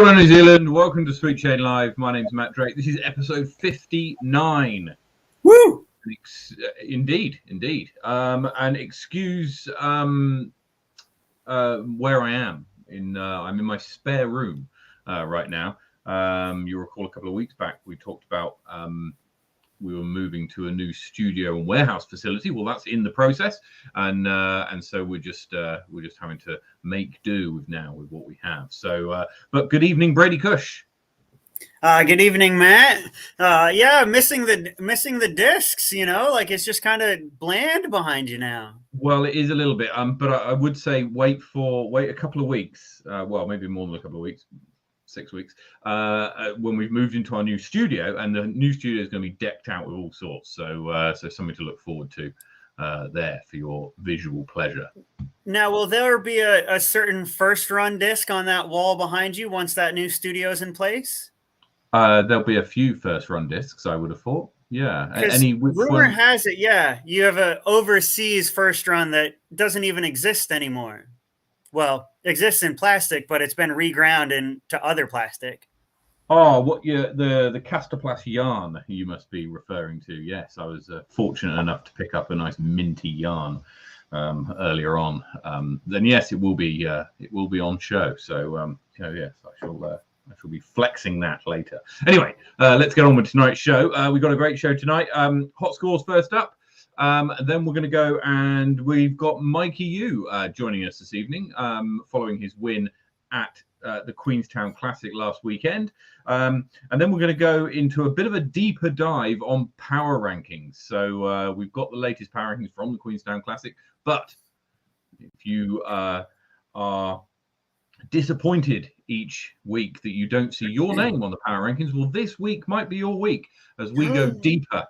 Hello, New Zealand. Welcome to Sweet Chain Live. My name's Matt Drake. This is episode 59. Woo! Indeed. And excuse where I am. I'm in my spare room right now. You recall a couple of weeks back we talked about we were moving to a new studio and warehouse facility. Well, that's in the process, and so we're just having to make do with what we have. So, but good evening, Brady Cush. Good evening, Matt. Yeah, missing the discs. You know, like it's just kind of bland behind you now. Well, it is a little bit, but I would say wait a couple of weeks. Well, maybe more than a couple of weeks. 6 weeks when we've moved into our new studio, and the new studio is going to be decked out with all sorts, so something to look forward to there for your visual pleasure. Now, will there be a certain first run disc on that wall behind you once that new studio is in place? There'll be a few first run discs, I would have thought. Yeah. Rumor has it, yeah, you have an overseas first run that doesn't even exist anymore. Well, exists in plastic, but it's been reground into other plastic. Oh, what? Yeah, the Casterplast yarn you must be referring to. Yes, I was fortunate enough to pick up a nice minty yarn earlier on. Then yes, it will be on show. So yes, I shall be flexing that later. Anyway, let's get on with tonight's show. We've got a great show tonight. Hot scores first up. Then we're going to go, and we've got Mikey Yu joining us this evening, following his win at the Queenstown Classic last weekend. And then we're going to go into a bit of a deeper dive on power rankings. So we've got the latest power rankings from the Queenstown Classic. But if you are disappointed each week that you don't see your name on the power rankings, well, this week might be your week as we go deeper.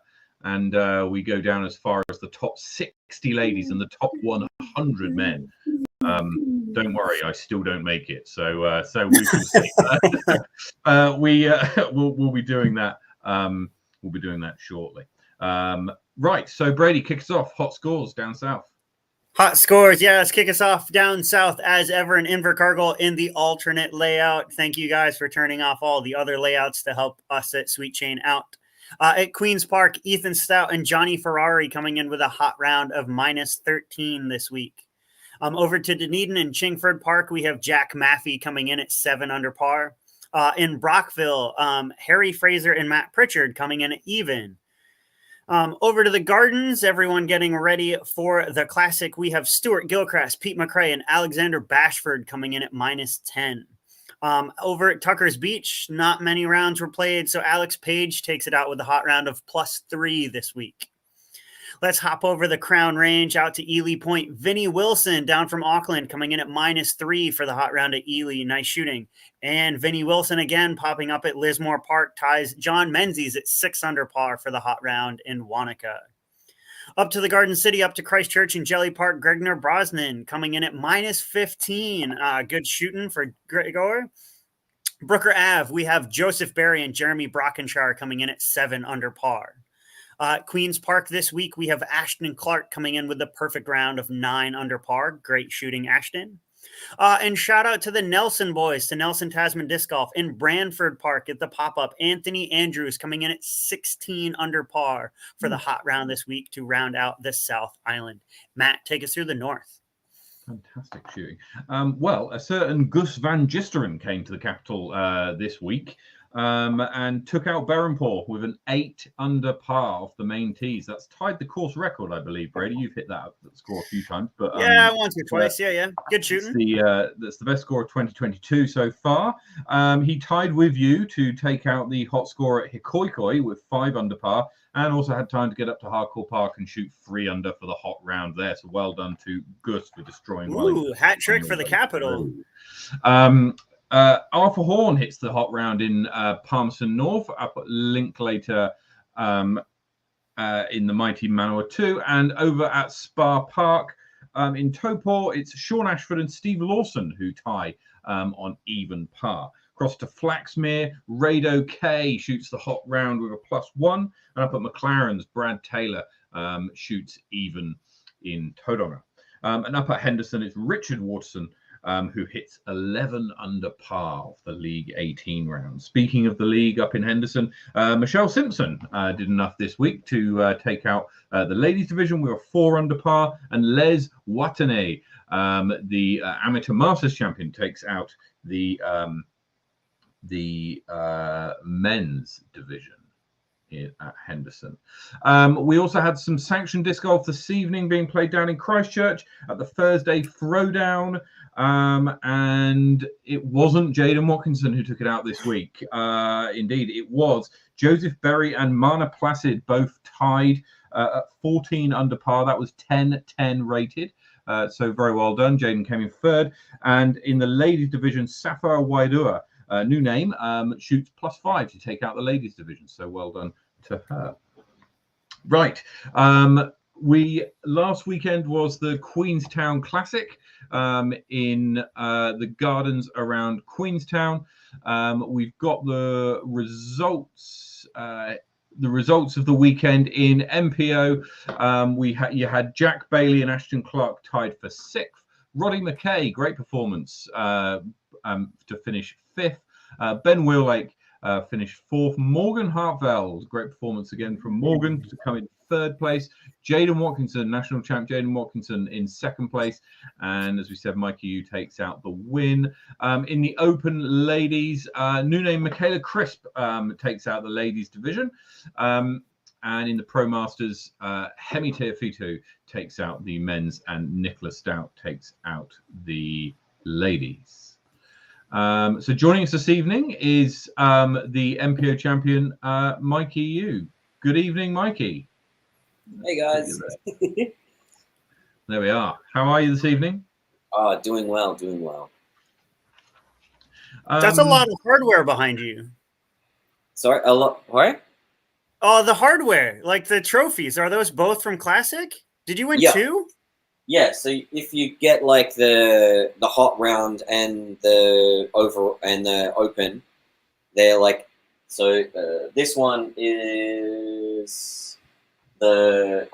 And we go down as far as the top 60 ladies and the top 100 men. Don't worry, I still don't make it. So we shall see. We'll be doing that. We'll be doing that shortly. Right. So Brady, kick us off. Hot scores down south. Hot scores, yeah. Let's kick us off down south as ever in Invercargill in the alternate layout. Thank you guys for turning off all the other layouts to help us at Sweet Chain out. At Queen's Park, Ethan Stout and Johnny Ferrari coming in with a hot round of -13 this week. Over to Dunedin and Chingford Park, we have Jack Maffey coming in at 7 under par. In Brockville, Harry Fraser and Matt Pritchard coming in at even. Over to the Gardens, everyone getting ready for the Classic. We have Stuart Gilchrist, Pete McRae, and Alexander Bashford coming in at -10. Over at Tucker's Beach, not many rounds were played, so Alex Page takes it out with a hot round of +3 this week. Let's hop over the Crown Range out to Ely Point. Vinnie Wilson down from Auckland coming in at -3 for the hot round at Ely. Nice shooting. And Vinnie Wilson again popping up at Lismore Park ties John Menzies at 6 under par for the hot round in Wanaka. Up to the Garden City, up to Christchurch and Jelly Park, Gregor Brosnan coming in at -15. Good shooting for Gregor. Brooker Ave, we have Joseph Berry and Jeremy Brockenshire coming in at 7 under par. Queen's Park this week, we have Ashton Clark coming in with the perfect round of 9 under par. Great shooting, Ashton. And shout out to the Nelson boys, to Nelson Tasman Disc Golf in Brantford Park at the pop-up. Anthony Andrews coming in at 16 under par for the hot round this week to round out the South Island. Matt, take us through the north. Fantastic shooting. Well, a certain Gus Van Gisteren came to the capital this week. And took out Berrenpour with an 8 under par off the main tees. That's tied the course record, I believe. Brady, you've hit that score a few times, but yeah, once or twice. Yeah, good shooting. That's the best score of 2022 so far. He tied with you to take out the hot score at Hikoikoi with 5 under par, and also had time to get up to Hardcore Park and shoot 3 under for the hot round there. So well done to Gus for destroying. Ooh, hat trick for the capital. Arthur Horn hits the hot round in Palmerston North. I'll put a link later in the mighty Manoa 2. And over at Spa Park in Taupo, it's Sean Ashford and Steve Lawson who tie on even par. Across to Flaxmere, Rado K shoots the hot round with a +1. And up at McLaren's, Brad Taylor shoots even in Tauranga. And up at Henderson, it's Richard Waterson who hits 11 under par of the League 18 round. Speaking of the league up in Henderson, Michelle Simpson did enough this week to take out the ladies division. We were 4 under par, and Les Watane, the amateur masters champion, takes out the men's division at Henderson. We also had some sanctioned disc golf this evening being played down in Christchurch at the Thursday Throwdown. And it wasn't Jaden Watkinson who took it out this week. Indeed, it was Joseph Berry and Mana Placid, both tied at 14 under par. That was 10-10 rated. So very well done. Jaden came in third. And in the ladies division, Sapphire Waidua, new name, shoots +5 to take out the ladies division. So well done to her. Right. Last weekend was the Queenstown Classic in the gardens around Queenstown. We've got the results. The results of the weekend in MPO. You had Jack Bailey and Ashton Clark tied for 6th. Roddy McKay, great performance to finish 5th. Ben Wheellake finished 4th. Morgan Hartveld, great performance again from Morgan to come in 3rd place. Jaden Watkinson, national champ Jaden Watkinson in 2nd place. And as we said, Mikey Yu takes out the win. In the open ladies, new name Michaela Crisp takes out the ladies division. And in the Pro Masters, Hemi Teofitu takes out the men's, and Nicola Stout takes out the ladies. So joining us this evening is the MPO champion, Mikey Yu. Good evening, Mikey. Hey, guys. There we are. How are you this evening? Doing well, doing well. That's a lot of hardware behind you. Sorry, a lot. What? Oh, the hardware, like the trophies. Are those both from Classic? Did you win 2? Yeah, so if you get like the hot round and the open, they're like, so this one is the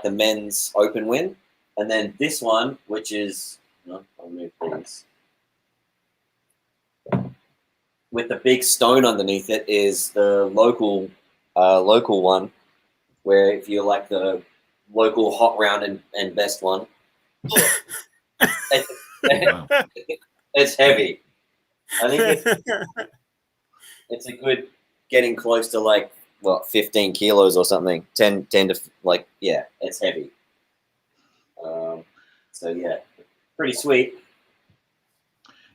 men's open win, and then this one, which is I'll move these, with the big stone underneath it, is the local one, where if you like the local hot round and best one. It's heavy. I think it's a good getting close to like 15 kilos or something. 10 to it's heavy. So yeah, pretty sweet.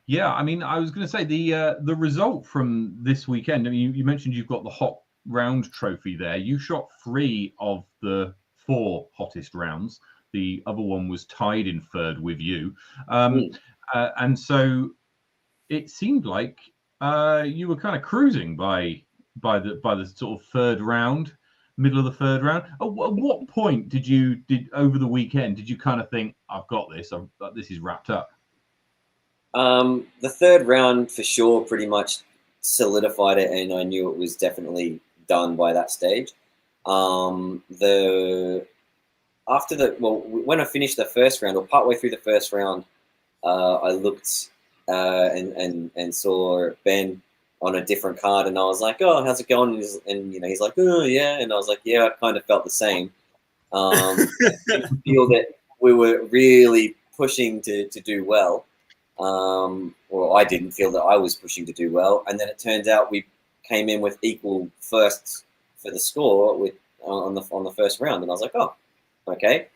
Yeah, I mean, I was going to say the result from this weekend. I mean, you mentioned you've got the hot round trophy there. You shot 3 of the 4 hottest rounds. The other one was tied in 3rd with you, and so it seemed like you were kind of cruising by the sort of 3rd round, middle of the 3rd round. At what point did over the weekend did you kind of think, I've got this, this is wrapped up? The 3rd round for sure pretty much solidified it, and I knew it was definitely done by that stage. When I finished the 1st round, or partway through the 1st round, I looked and saw Ben on a different card, and I was like, "Oh, how's it going?" And he's like, "Oh, yeah," and I was like, "Yeah, I kind of felt the same." I feel that we were really pushing to do well. Or I didn't feel that I was pushing to do well, and then it turns out we came in with equal firsts for the score on the 1st round, and I was like, "Oh, okay.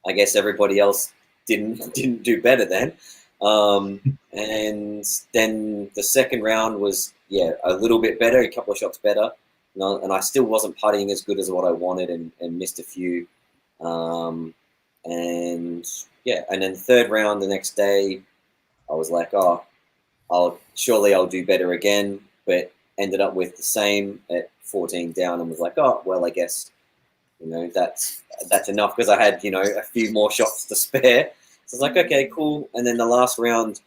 I guess everybody else didn't do better then." And then the 2nd round was a little bit better, a couple of shots better, and I still wasn't putting as good as what I wanted, and missed a few. And then the 3rd round the next day, I was like, I'll do better again, but ended up with the same at 14 down, and was like, oh well, I guess that's enough, because I had a few more shots to spare. So I was like, okay, cool. And then the last round,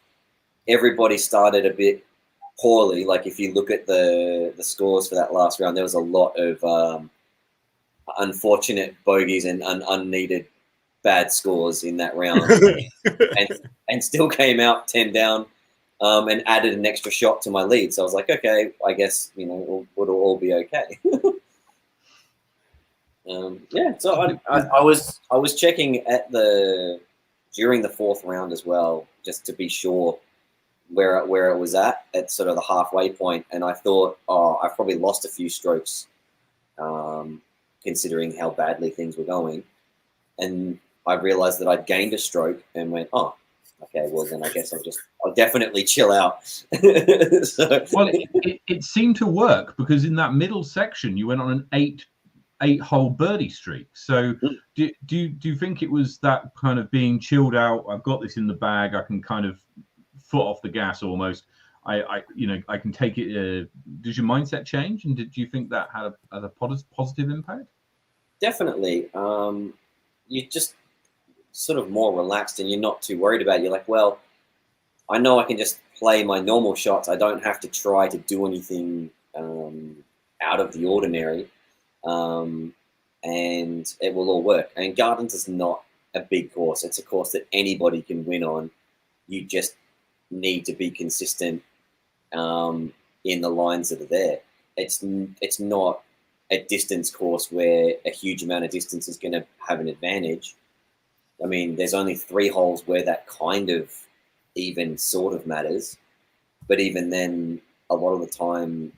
everybody started a bit poorly. Like if you look at the scores for that last round, there was a lot of unfortunate bogeys and unneeded bad scores in that round, and still came out 10 down, and added an extra shot to my lead. So I was like, okay, I guess it'll all be okay. So I was checking during the fourth round as well, just to be sure where it was at sort of the halfway point, and I thought, I've probably lost a few strokes, considering how badly things were going, and I realized that I'd gained a stroke and went, okay, well then I guess I'll definitely chill out. Well, it seemed to work, because in that middle section you went on an eight-hole birdie streak. So do you think it was that kind of being chilled out? I've got this in the bag. I can kind of foot off the gas almost. I can take it. Does your mindset change, and did you think that had a positive impact? Definitely. You're just sort of more relaxed, and you're not too worried about it. You're like, well, I know I can just play my normal shots. I don't have to try to do anything out of the ordinary, and it will all work. And Gardens is not a big course. It's a course that anybody can win on. You just need to be consistent in the lines that are there. It's not a distance course where a huge amount of distance is going to have an advantage. I mean, there's only 3 holes where that kind of even sort of matters, but even then, a lot of the time,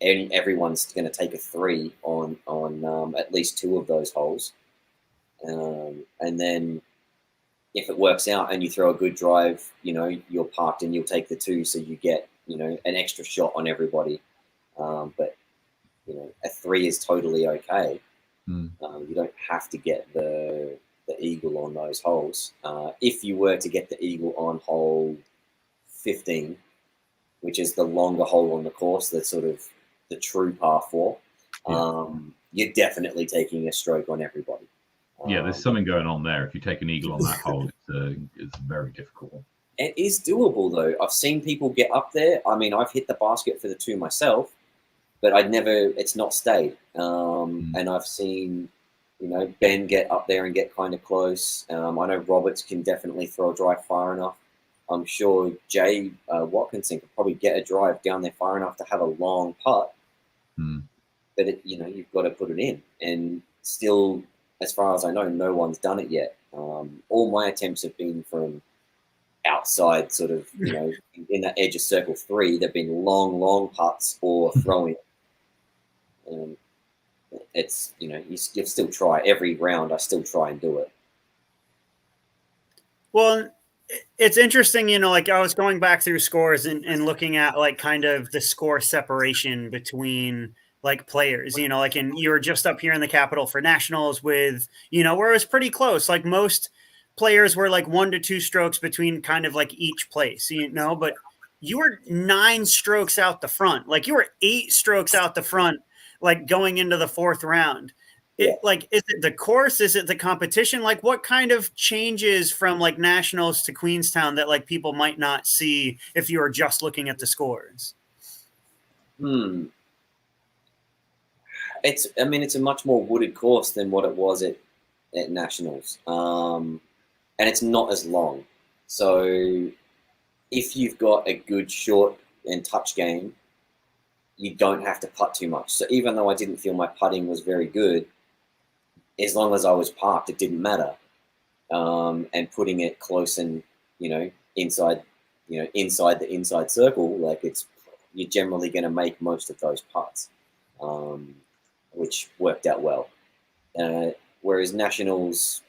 everyone's going to take a 3 on at least 2 of those holes, and then if it works out and you throw a good drive, you're parked and you'll take the 2, so you get an extra shot on everybody. But a 3 is totally okay. You don't have to get the eagle on those holes. If you were to get the eagle on hole 15, which is the longer hole on the course, that's sort of the true par 4, you're definitely taking a stroke on everybody. Yeah, there's something going on there. If you take an eagle on that hole, it's very difficult. It is doable, though. I've seen people get up there. I mean, I've hit the basket for the 2 myself, but it's not stayed. And I've seen, Ben get up there and get kind of close. I know Roberts can definitely throw a drive far enough. I'm sure Jay Watkinson could probably get a drive down there far enough to have a long putt. But, you've got to put it in. And still, as far as I know, no one's done it yet. All my attempts have been from outside, sort of, in that edge of circle 3. They've been long putts or throwing. It's, you still try every round. I still try and do it. Well, it's interesting, like I was going back through scores and looking at like kind of the score separation between like players, like, and you were just up here in the Capitol for nationals with, where it was pretty close. Like most players were like 1 to 2 strokes between kind of like each place, but you were 9 strokes out the front. Like you were 8 strokes out the front, like going into the 4th round. Like, is it the course? Is it the competition? Like what kind of changes from like nationals to Queenstown that like people might not see if you were just looking at the scores? It's a much more wooded course than what it was at nationals. And it's not as long. So if you've got a good short and touch game, you don't have to putt too much. So even though I didn't feel my putting was very good, as long as I was parked, it didn't matter. And putting it close and, inside the inside circle, like you're generally going to make most of those putts, which worked out well. Whereas nationals,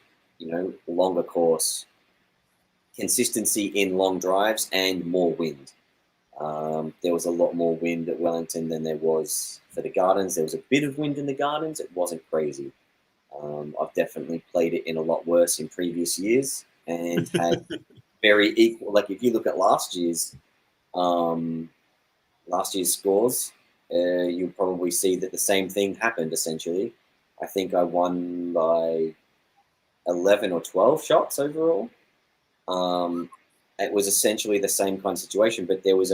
longer course, consistency in long drives and more wind. There was a lot more wind at Wellington than there was for the Gardens. There was a bit of wind in the Gardens. It wasn't crazy. I've definitely played it in a lot worse in previous years and had very equal. Like if you look at last year's scores, you'll probably see that the same thing happened essentially. I think I won by 11 or 12 shots overall. It was essentially the same kind of situation, but there was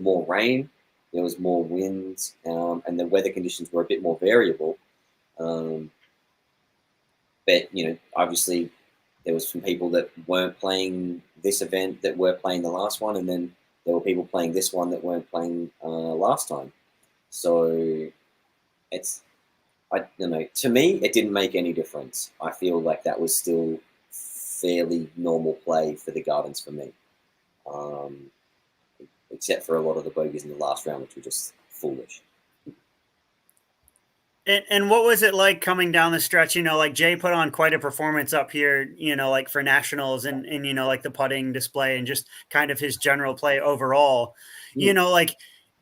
more rain, there was more wind, and the weather conditions were a bit more variable. but obviously there was some people that weren't playing this event that were playing the last one, and then there were people playing this one that weren't playing last time. So I don't know. To me, it didn't make any difference. I feel like that was still fairly normal play for the Gardens for me, except for a lot of the bogeys in the last round, which were just foolish. And what was it like coming down the stretch? Like Jay put on quite a performance up here, like for nationals and like the putting display and just kind of his general play overall. Like,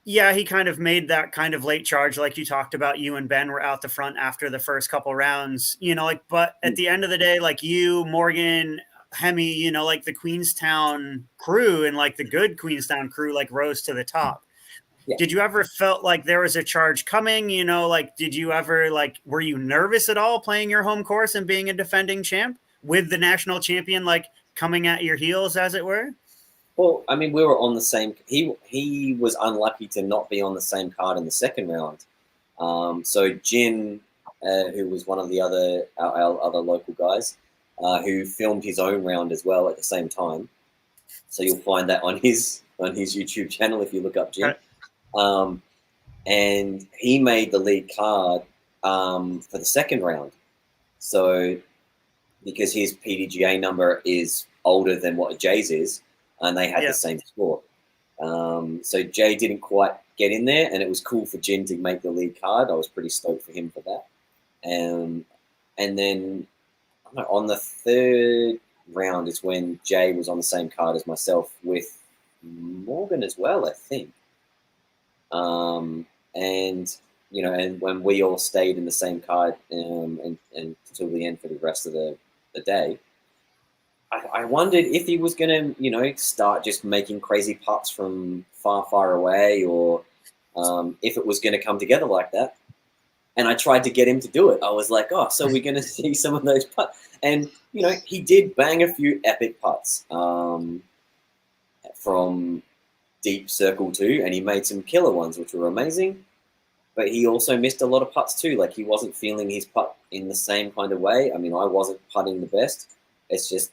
yeah, he kind of made that kind of late charge, like you talked about. You and Ben were out the front after the first couple rounds, but at the end of the day, like you, Morgan, Hemi, like the Queenstown crew and like the good Queenstown crew, like rose to the top. Yeah. Did you ever felt like there was a charge coming? Like, did you ever were you nervous at all playing your home course and being a defending champ with the national champion, like coming at your heels, as it were? Well, I mean, we were on the same. He was unlucky to not be on the same card in the second round. So Jin, who was one of the our other local guys, who filmed his own round as well at the same time. So you'll find that on his YouTube channel if you look up Jin. Right. And he made the lead card for the second round. So because his PDGA number is older than what Jay's is, and they had the same score. So Jay didn't quite get in there, and it was cool for Jin to make the lead card. I was pretty stoked for him for that. And then on the third round is when Jay was on the same card as myself with Morgan as well, I think. And when we all stayed in the same card and until the end for the rest of the day, I wondered if he was going to, start just making crazy putts from far, far away, or if it was going to come together like that. And I tried to get him to do it. I was like, oh, so we're going to see some of those putts. And, he did bang a few epic putts from deep circle too, and he made some killer ones, which were amazing. But he also missed a lot of putts too. Like, he wasn't feeling his putt in the same kind of way. I mean, I wasn't putting the best. It's just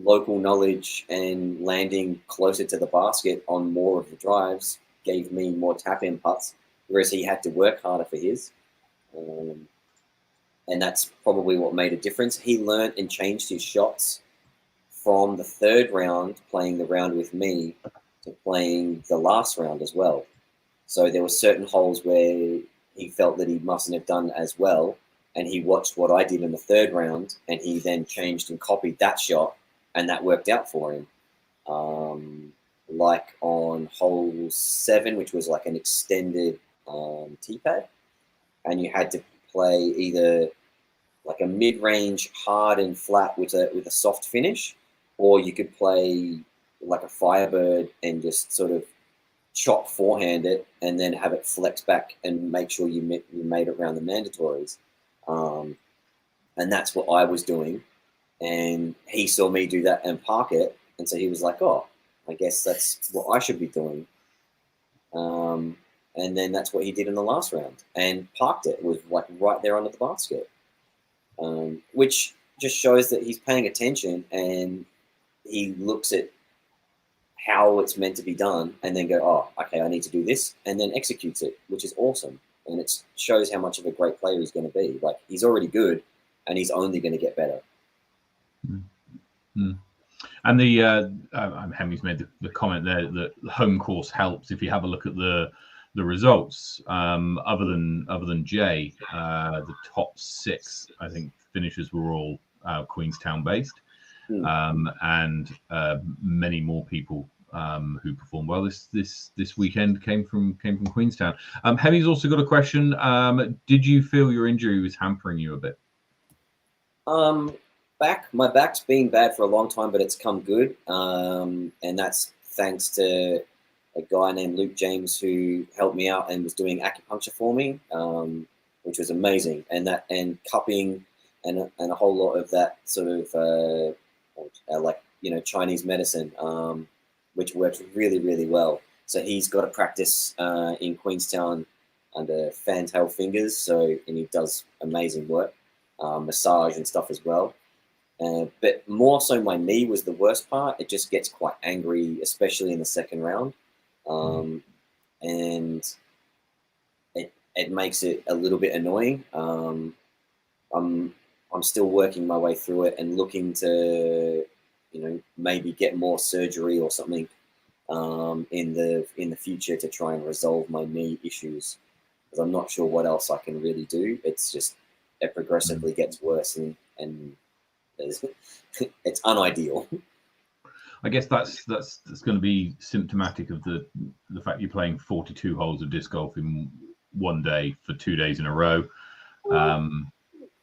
local knowledge and landing closer to the basket on more of the drives gave me more tap-in putts, whereas he had to work harder for his. And that's probably what made a difference. He learned and changed his shots from the third round, playing the round with me, to playing the last round as well. So there were certain holes where he felt that he mustn't have done as well, and he watched what I did in the third round, and he then changed and copied that shot, and that worked out for him. Like on hole 7, which was like an extended tee pad, and you had to play either like a mid-range hard and flat with a soft finish, or you could play like a Firebird and just sort of chop forehand it and then have it flex back and make sure you made it around the mandatories. And that's what I was doing. And he saw me do that and park it. And so he was like, oh, I guess that's what I should be doing. And then that's what he did in the last round and parked it. It was like right there under the basket, which just shows that he's paying attention and he looks at how it's meant to be done and then go, oh, okay, I need to do this, and then executes it, which is awesome. And it shows how much of a great player he's going to be. Like, he's already good and he's only going to get better. Mm-hmm. And the Hemi's made the comment there that the home course helps. If you have a look at the results, other than Jay, the top 6, I think, finishers were all Queenstown based. And many more people who performed well this weekend came from Queenstown. Hemi's also got a question. Did you feel your injury was hampering you a bit? My back's been bad for a long time, but it's come good, and that's thanks to a guy named Luke James who helped me out and was doing acupuncture for me, which was amazing, and cupping and a whole lot of that sort of Chinese medicine, which works really, really well. So he's got to practice in Queenstown under fantail fingers, and he does amazing work. massage and stuff as well. But more so my knee was the worst part. It just gets quite angry, especially in the second round. And it makes it a little bit annoying. I'm still working my way through it and looking to, maybe get more surgery or something in the future to try and resolve my knee issues, because I'm not sure what else I can really do. It's just it progressively gets worse and it's unideal. I guess that's going to be symptomatic of the fact you're playing 42 holes of disc golf in one day for 2 days in a row.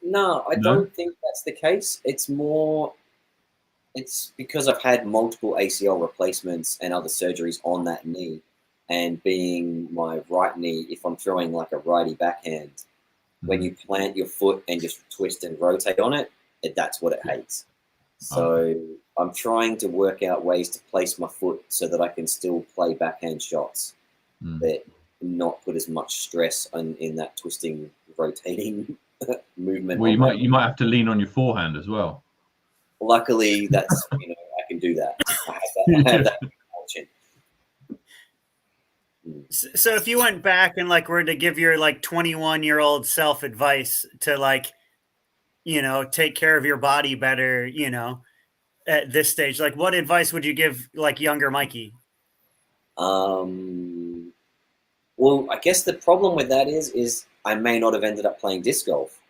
No, I don't think that's the case. It's because I've had multiple ACL replacements and other surgeries on that knee, and being my right knee, if I'm throwing like a righty backhand, when you plant your foot and just twist and rotate on it, that's what it hates. So I'm trying to work out ways to place my foot so that I can still play backhand shots, but not put as much stress in that twisting, rotating movement. Well, you might have to lean on your forehand as well. Luckily, that's I can do that. I have that option. So if you went back and were to give your 21-year-old self advice to take care of your body better, at this stage, what advice would you give younger Mikey? Well, I guess the problem with that is I may not have ended up playing disc golf.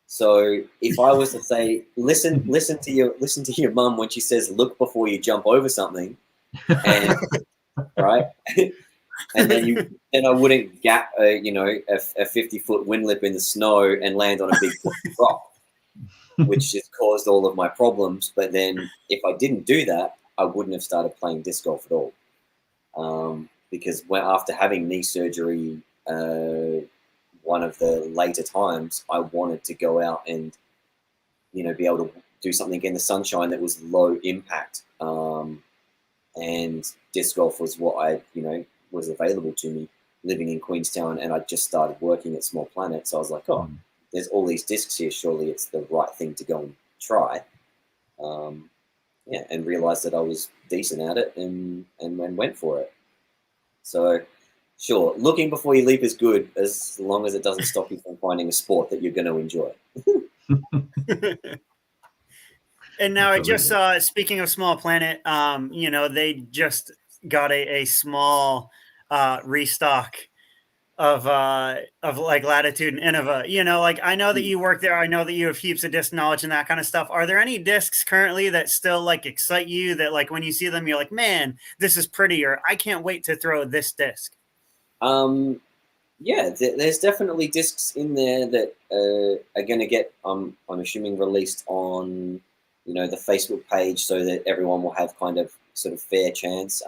So if I was to say, listen to your mum when she says, look before you jump over something, and right, and then I wouldn't gap a 50-foot wind lip in the snow and land on a big rock, which has caused all of my problems. But then if I didn't do that, I wouldn't have started playing disc golf at all, because after having knee surgery, one of the later times, I wanted to go out and, be able to do something in the sunshine that was low impact. And disc golf was what I, was available to me living in Queenstown. And I just started working at Small Planet. So I was like, there's all these discs here. Surely it's the right thing to go and try. And realized that I was decent at it and went for it. So, sure, looking before you leap is good, as long as it doesn't stop you from finding a sport that you're going to enjoy. And now I just saw, speaking of Small Planet, they just got a small restock of Latitude and Innova. I know that you work there. I know that you have heaps of disc knowledge and that kind of stuff. Are there any discs currently that still excite you, that when you see them, you're like, man, this is pretty, or I can't wait to throw this disc? Yeah, there's definitely discs in there that are going to get, I'm assuming, released on, the Facebook page, so that everyone will have kind of sort of fair chance.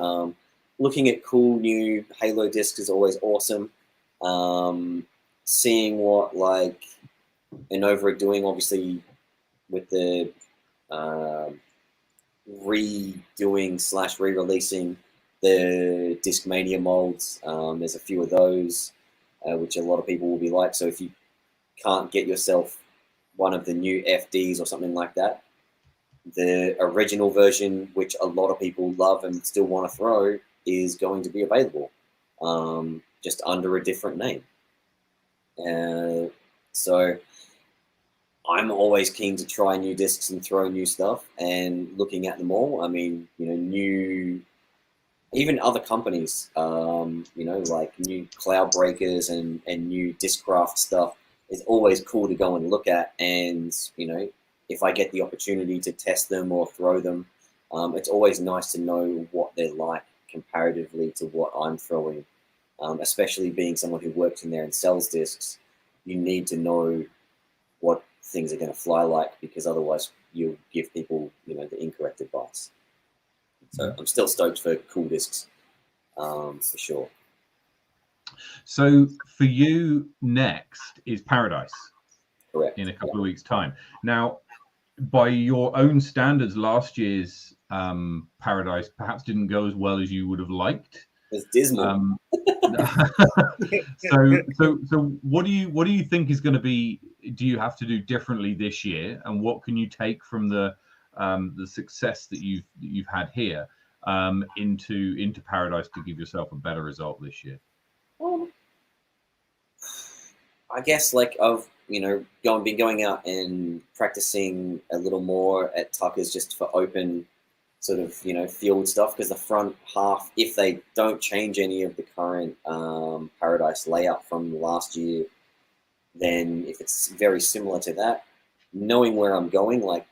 Looking at cool new Halo discs is always awesome. Seeing what Innova are doing, obviously, with the redoing / re-releasing the Discmania molds. There's a few of those, which a lot of people will be like. So if you can't get yourself one of the new FDs or something like that, the original version, which a lot of people love and still want to throw, is going to be available, just under a different name. So I'm always keen to try new discs and throw new stuff, and looking at them all. I mean, new, even other companies, like new cloud breakers and new Discraft stuff is always cool to go and look at. And, if I get the opportunity to test them or throw them, it's always nice to know what they're like comparatively to what I'm throwing, especially being someone who works in there and sells discs. You need to know what things are going to fly like, because otherwise you'll give people, the incorrect advice. So I'm still stoked for cool discs, for sure. So for you, next is Paradise. Correct. In a couple of weeks' time. Now, by your own standards, last year's Paradise perhaps didn't go as well as you would have liked. It's dismal. So what do you think is going to be do you have to do differently this year, and what can you take from the success that you've had here into Paradise to give yourself a better result this year? I guess like I've been going out and practicing a little more at Tucker's just for open sort of field stuff, because the front half, if they don't change any of the current Paradise layout from last year, then if it's very similar to that, knowing where I'm going, like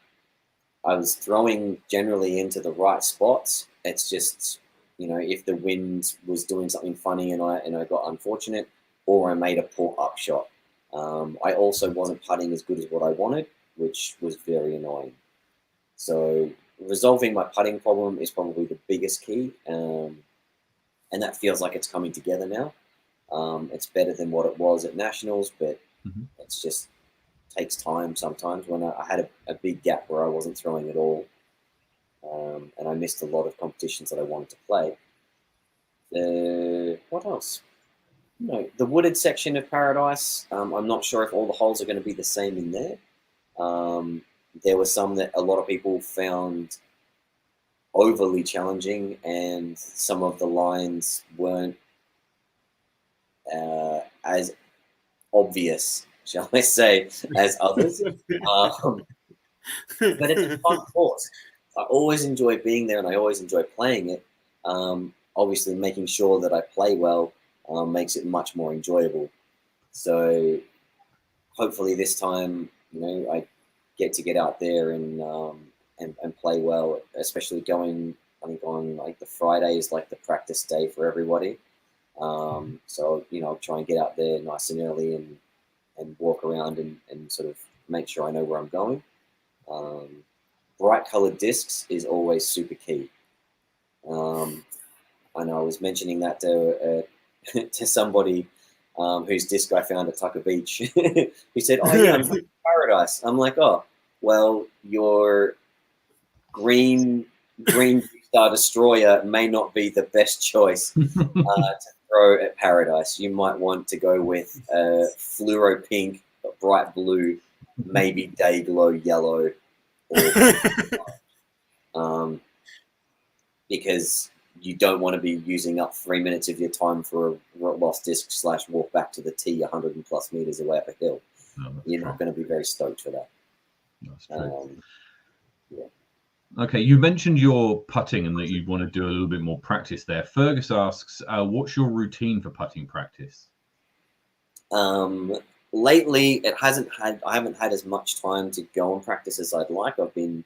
I was throwing generally into the right spots. It's just if the wind was doing something funny and I got unfortunate, or I made a poor up shot. I also wasn't putting as good as what I wanted, which was very annoying. So resolving my putting problem is probably the biggest key, and that feels like it's coming together now. It's better than what it was at Nationals, but it's just takes time sometimes. When I had a big gap where I wasn't throwing at all, and I missed a lot of competitions that I wanted to play. What else? The wooded section of Paradise, I'm not sure if all the holes are going to be the same in there. There were some that a lot of people found overly challenging, and some of the lines weren't as obvious, shall I say, as others. But it's a fun course. I always enjoy being there, and I always enjoy playing it. Obviously, making sure that I play well makes it much more enjoyable. So hopefully this time, I get out there and play well, especially going, I think on like the Friday is like the practice day for everybody. So, I'll try and get out there nice and early and walk around and sort of make sure I know where I'm going. Bright colored discs is always super key. And I was mentioning that to somebody whose disc I found at Tucker Beach, who said, "Oh yeah, I'm from Paradise." I'm like, "Oh, well, your green Star Destroyer may not be the best choice to throw at Paradise. You might want to go with fluoro pink, bright blue, maybe day glow yellow, because you don't want to be using up 3 minutes of your time for a lost disc / walk back to the tee 100+ meters away up a hill. No, You're not going to be very stoked for that." That's true. Yeah. Okay, you mentioned your putting and that you want to do a little bit more practice there. Fergus asks, what's your routine for putting practice? Lately, I haven't had as much time to go and practice as I'd like. I've been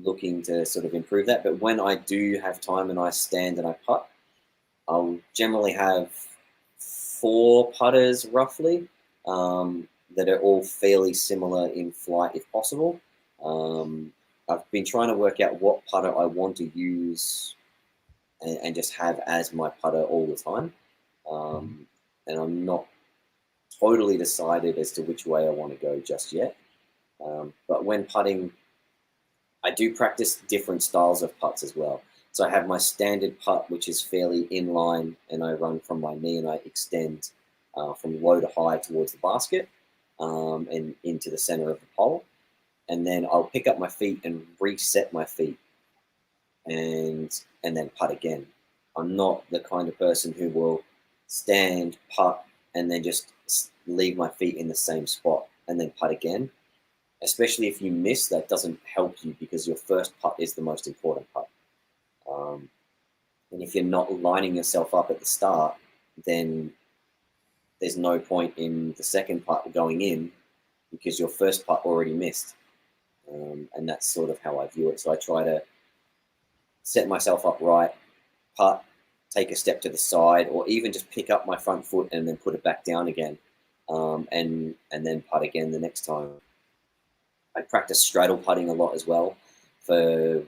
looking to sort of improve that. But when I do have time and I stand and I putt, I'll generally have 4 putters roughly that are all fairly similar in flight if possible. I've been trying to work out what putter I want to use and just have as my putter all the time. And I'm not totally decided as to which way I want to go just yet. But when putting, I do practice different styles of putts as well. So I have my standard putt, which is fairly in line, and I run from my knee and I extend from low to high towards the basket and into the center of the pole. And then I'll pick up my feet and reset my feet and then putt again. I'm not the kind of person who will stand, putt, and then just leave my feet in the same spot and then putt again. Especially if you miss, that doesn't help you because your first putt is the most important putt. And if you're not lining yourself up at the start, then there's no point in the second putt going in because your first putt already missed. And that's sort of how I view it. So I try to set myself up right, putt, take a step to the side, or even just pick up my front foot and then put it back down again, and then putt again the next time. I practice straddle putting a lot as well for,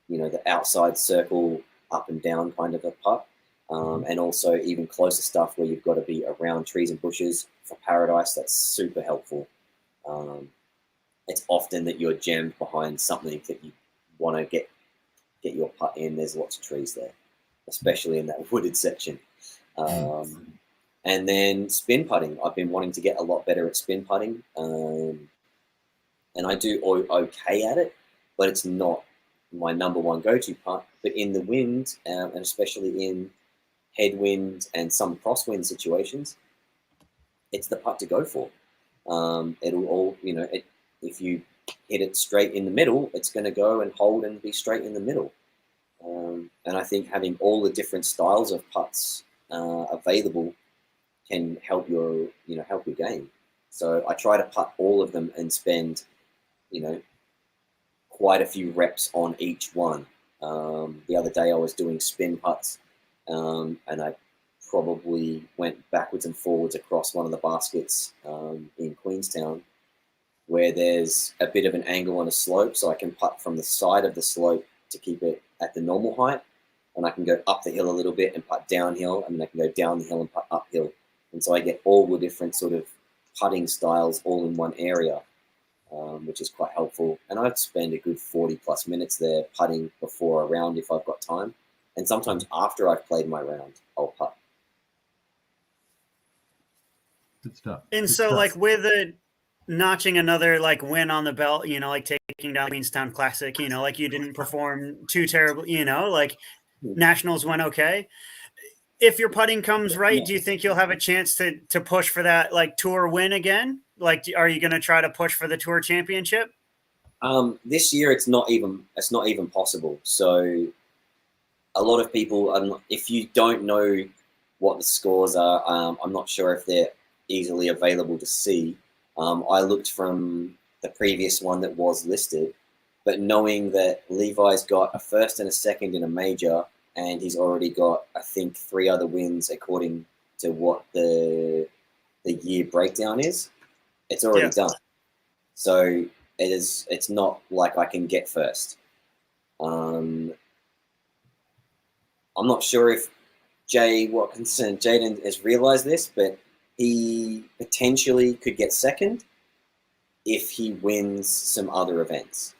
the outside circle up and down kind of a putt. And also even closer stuff where you've got to be around trees and bushes for Paradise. That's super helpful. It's often that you're jammed behind something that you want to get your putt in. There's lots of trees there, especially in that wooded section. And And then spin putting. I've been wanting to get a lot better at spin putting, and I do okay at it, but it's not my number one go-to putt. But in the wind, and especially in headwind and some crosswind situations, it's the putt to go for. It'll all, if you hit it straight in the middle, it's going to go and hold and be straight in the middle. And I think having all the different styles of putts available can help your game. So I try to putt all of them and spend, quite a few reps on each one. The other day I was doing spin putts, and I probably went backwards and forwards across one of the baskets in Queenstown, where there's a bit of an angle on a slope, so I can putt from the side of the slope to keep it at the normal height, and I can go up the hill a little bit and putt downhill, and then I can go down the hill and putt uphill. And so I get all the different sort of putting styles all in one area, which is quite helpful. And I'd spend a good 40 plus minutes there putting before a round if I've got time. And sometimes after I've played my round, I'll putt. Good stuff. And Good so stuff. like with a notching another like win on the belt, like taking down Queenstown Classic, like you didn't perform too terribly, like Nationals went okay. If your putting comes right, do you think you'll have a chance to push for that like tour win again? Like, are you going to try to push for the tour championship? This year, it's not even possible. So a lot of people, if you don't know what the scores are, I'm not sure if they're easily available to see. I looked from the previous one that was listed, but knowing that Levi's got a first and a second in a major, and he's already got, I think, 3 other wins according to what the year breakdown is. It's already done. So it's not like I can get first. I'm not sure if Jaden has realized this, but he potentially could get second if he wins some other events.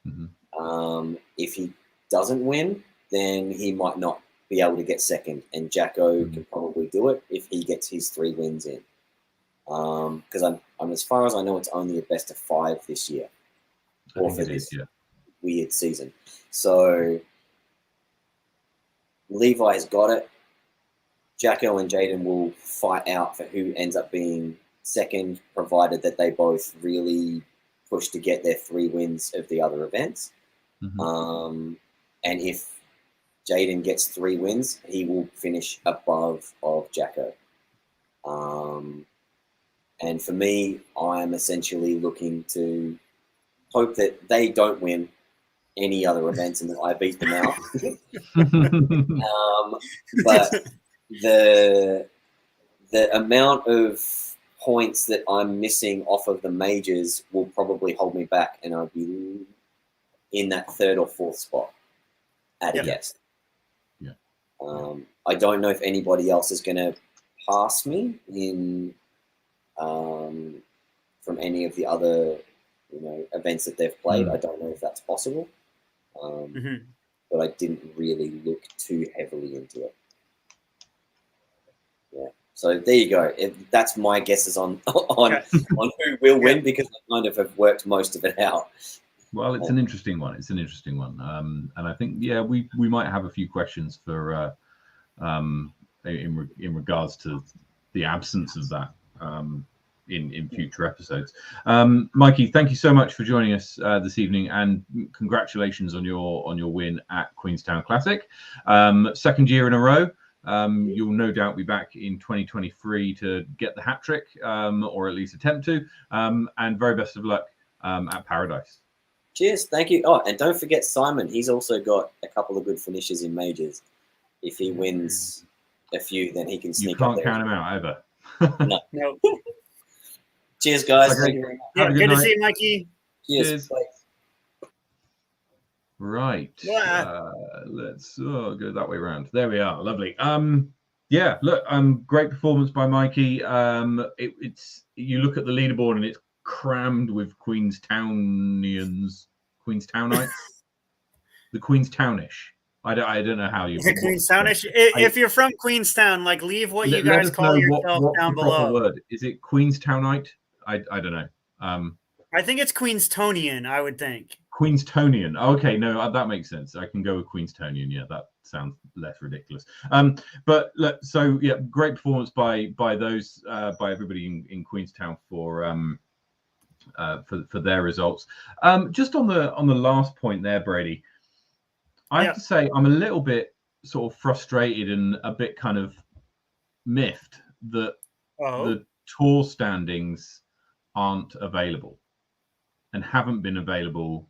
Mm-hmm. If he doesn't win, then he might not be able to get second, and Jacko can probably do it if he gets his 3 wins in. Because I'm as far as I know, it's only a best of 5 this year, or for this weird season. So Levi has got it. Jacko and Jaden will fight out for who ends up being second, provided that they both really push to get their 3 wins of the other events. Mm-hmm. And if Jaden gets 3 wins, he will finish above of Jacko. And for me, I'm essentially looking to hope that they don't win any other events and that I beat them out. But the amount of points that I'm missing off of the majors will probably hold me back, and I'll be in that 3rd or 4th spot at a guess. Yeah. I don't know if anybody else is going to pass me in from any of the other events that they've played. I don't know if that's possible, but I didn't really look too heavily into it. Yeah. So there you go. That's my guesses on who will win, because I kind of have worked most of it out. Well, it's an interesting one. And I think we might have a few questions for in regards to the absence of that in future episodes. Mikey, thank you so much for joining us this evening, and congratulations on your win at Queenstown Classic. 2nd year in a row. You'll no doubt be back in 2023 to get the hat trick, or at least attempt to. And very best of luck at Paradise. Cheers, thank you. Oh, and don't forget Simon. He's also got a couple of good finishes in majors. If he wins a few, then he can sneak up there. You can't count him out either. No. Cheers, guys. Okay. Thank you very much. Yeah, good to see you, Mikey. Cheers. Right. Yeah. Let's go that way around. There we are. Lovely. Look, great performance by Mikey. It's you look at the leaderboard and it's crammed with Queenstownites, the Queenstownish. I don't know how you. Queenstownish. If you're from Queenstown, like leave what you guys call yourself down below. Word is it? Queenstownite? I don't know. I think it's Queenstonian. I would think Queenstonian. Okay, no, that makes sense. I can go with Queenstonian. Yeah, that sounds less ridiculous. But so yeah, great performance by those by everybody in Queenstown for their results. Just on the last point there, Brady, I have to say I'm a little bit sort of frustrated and a bit kind of miffed that the tour standings aren't available and haven't been available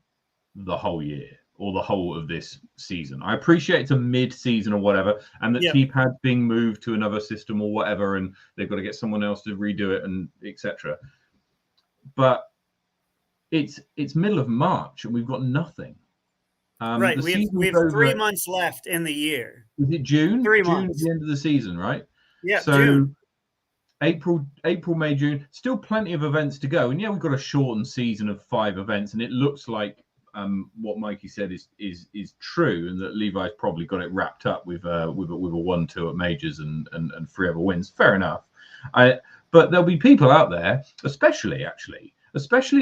the whole year or the whole of this season. I appreciate it's a mid-season or whatever, and that T-Pad's being moved to another system or whatever, and they've got to get someone else to redo it and etc. But it's middle of March and we've got nothing. Right, we have 3 months left in the year. Is it June? 3 June months. is the end of the season, right? Yeah. So June. April, May, June, still plenty of events to go. And yeah, we've got a shortened season of 5 events, and it looks like what Mikey said is true, and that Levi's probably got it wrapped up with a 1-2 at majors and 3 other wins. Fair enough. But there'll be people out there, especially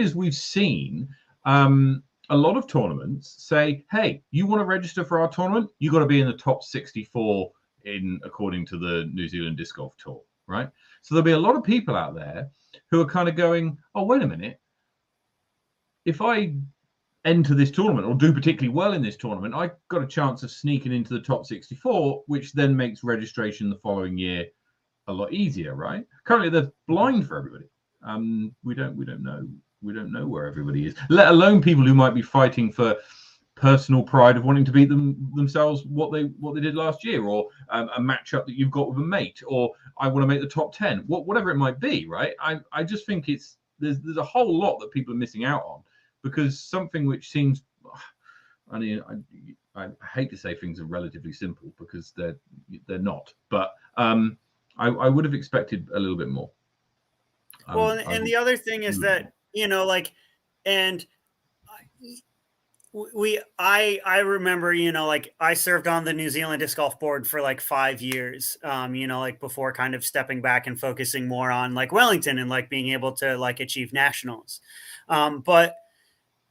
as we've seen a lot of tournaments say, hey, you want to register for our tournament? You got to be in the top 64 according to the New Zealand Disc Golf Tour, right? So there'll be a lot of people out there who are kind of going, oh, wait a minute. If I enter this tournament or do particularly well in this tournament, I got a chance of sneaking into the top 64, which then makes registration the following year a lot easier, right? Currently, they're blind for everybody. We don't know where everybody is, let alone people who might be fighting for personal pride of wanting to beat themselves what they did last year, or a matchup that you've got with a mate, or I want to make the top 10, whatever it might be, right? I just think there's a whole lot that people are missing out on, because something which seems, I mean, I hate to say things are relatively simple because they're not, but I would have expected a little bit more. Well, and the other thing is that, like, and I remember, like I served on the New Zealand Disc Golf Board for like 5 years, like before kind of stepping back and focusing more on like Wellington and like being able to like achieve nationals. But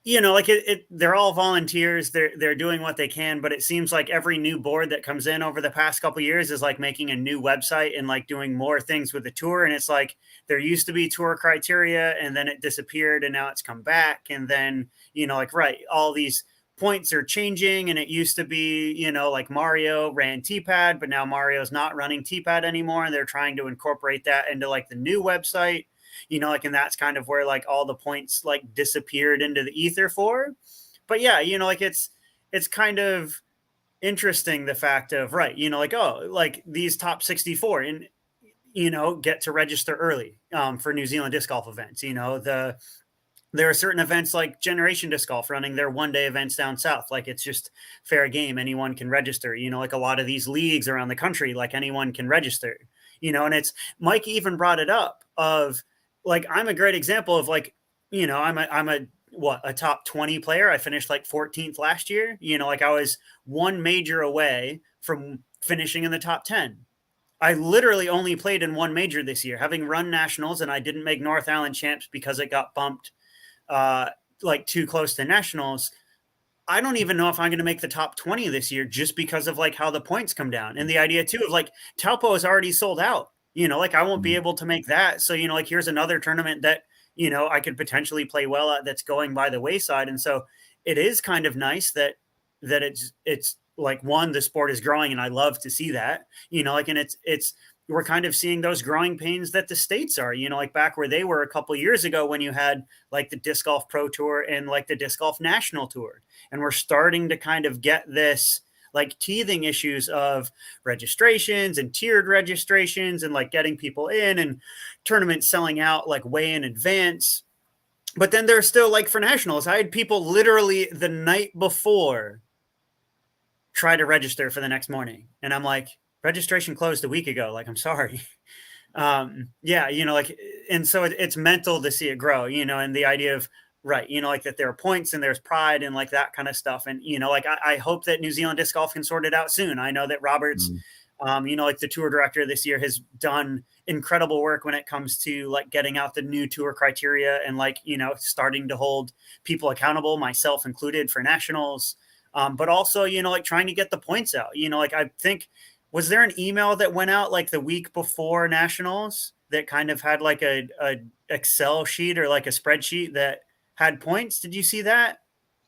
like they're all volunteers. They're doing what they can, but it seems like every new board that comes in over the past couple of years is like making a new website and like doing more things with the tour. And it's like, there used to be tour criteria and then it disappeared and now it's come back. And then, like, right, all these points are changing, and it used to be, like Mario ran T-Pad, but now Mario's not running T-Pad anymore. And they're trying to incorporate that into like the new website. Like, and that's kind of where like all the points like disappeared into the ether for. But yeah, like it's kind of interesting, the fact of, right, like, oh, like these top 64 and, get to register early for New Zealand disc golf events. There are certain events like Generation Disc Golf running their 1-day events down south. Like, it's just fair game. Anyone can register, like a lot of these leagues around the country, like anyone can register, and it's, Mike even brought it up of, like, I'm a great example of like, I'm a top 20 player. I finished like 14th last year. Like I was 1 major away from finishing in the top 10. I literally only played in 1 major this year, having run nationals, and I didn't make North Island champs because it got bumped like too close to nationals. I don't even know if I'm going to make the top 20 this year, just because of like how the points come down. And the idea too of like Taupo is already sold out. Like I won't be able to make that. So, like here's another tournament that, I could potentially play well at that's going by the wayside. And so it is kind of nice that it's like, one, the sport is growing, and I love to see that, like, and we're kind of seeing those growing pains that the States are, like back where they were a couple of years ago when you had like the Disc Golf Pro Tour and like the Disc Golf National Tour. And we're starting to kind of get this like teething issues of registrations and tiered registrations and like getting people in and tournaments selling out like way in advance. But then there's still like for nationals, I had people literally the night before try to register for the next morning. And I'm like, registration closed a week ago. Like, I'm sorry. Yeah, like, and so it's mental to see it grow, and the idea of Right. You know, like that there are points and there's pride and like that kind of stuff. And, you know, like I hope that New Zealand Disc Golf can sort it out soon. I know that Roberts, you know, like the tour director this year has done incredible work when it comes to like getting out the new tour criteria and like, you know, starting to hold people accountable, myself included, for nationals. But also, you know, like trying to get the points out, you know, like I think, was there an email that went out like the week before nationals that kind of had like a Excel sheet or like a spreadsheet that had points? Did you see that?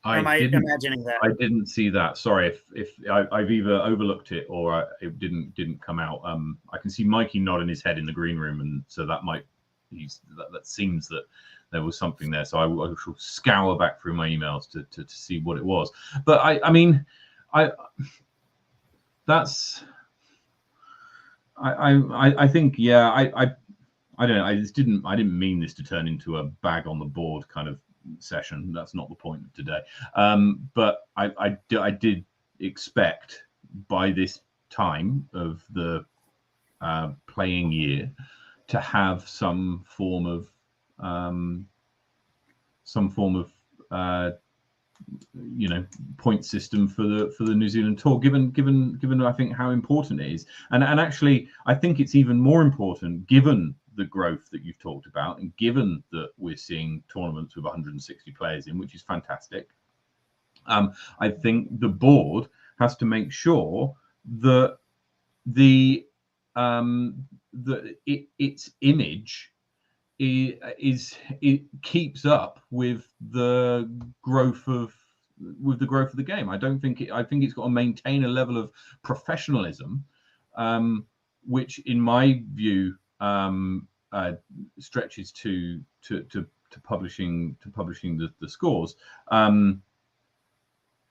Or am I imagining that? I didn't see that. Sorry if I've either overlooked it or it didn't come out. I can see Mikey nodding his head in the green room, and so that seems that there was something there. So I shall scour back through my emails to see what it was. But I mean, I think, yeah, I don't know. I didn't mean this to turn into a bag on the board kind of session. That's not the point of today. But I did expect by this time of the playing year to have some form of you know, point system for the New Zealand tour, given I think how important it is, and actually I think it's even more important given the growth that you've talked about, and given that we're seeing tournaments with 160 players in, which is fantastic. I think the board has to make sure that its image it keeps up with the growth of the game. I think it's got to maintain a level of professionalism, which in my view stretches to publishing the scores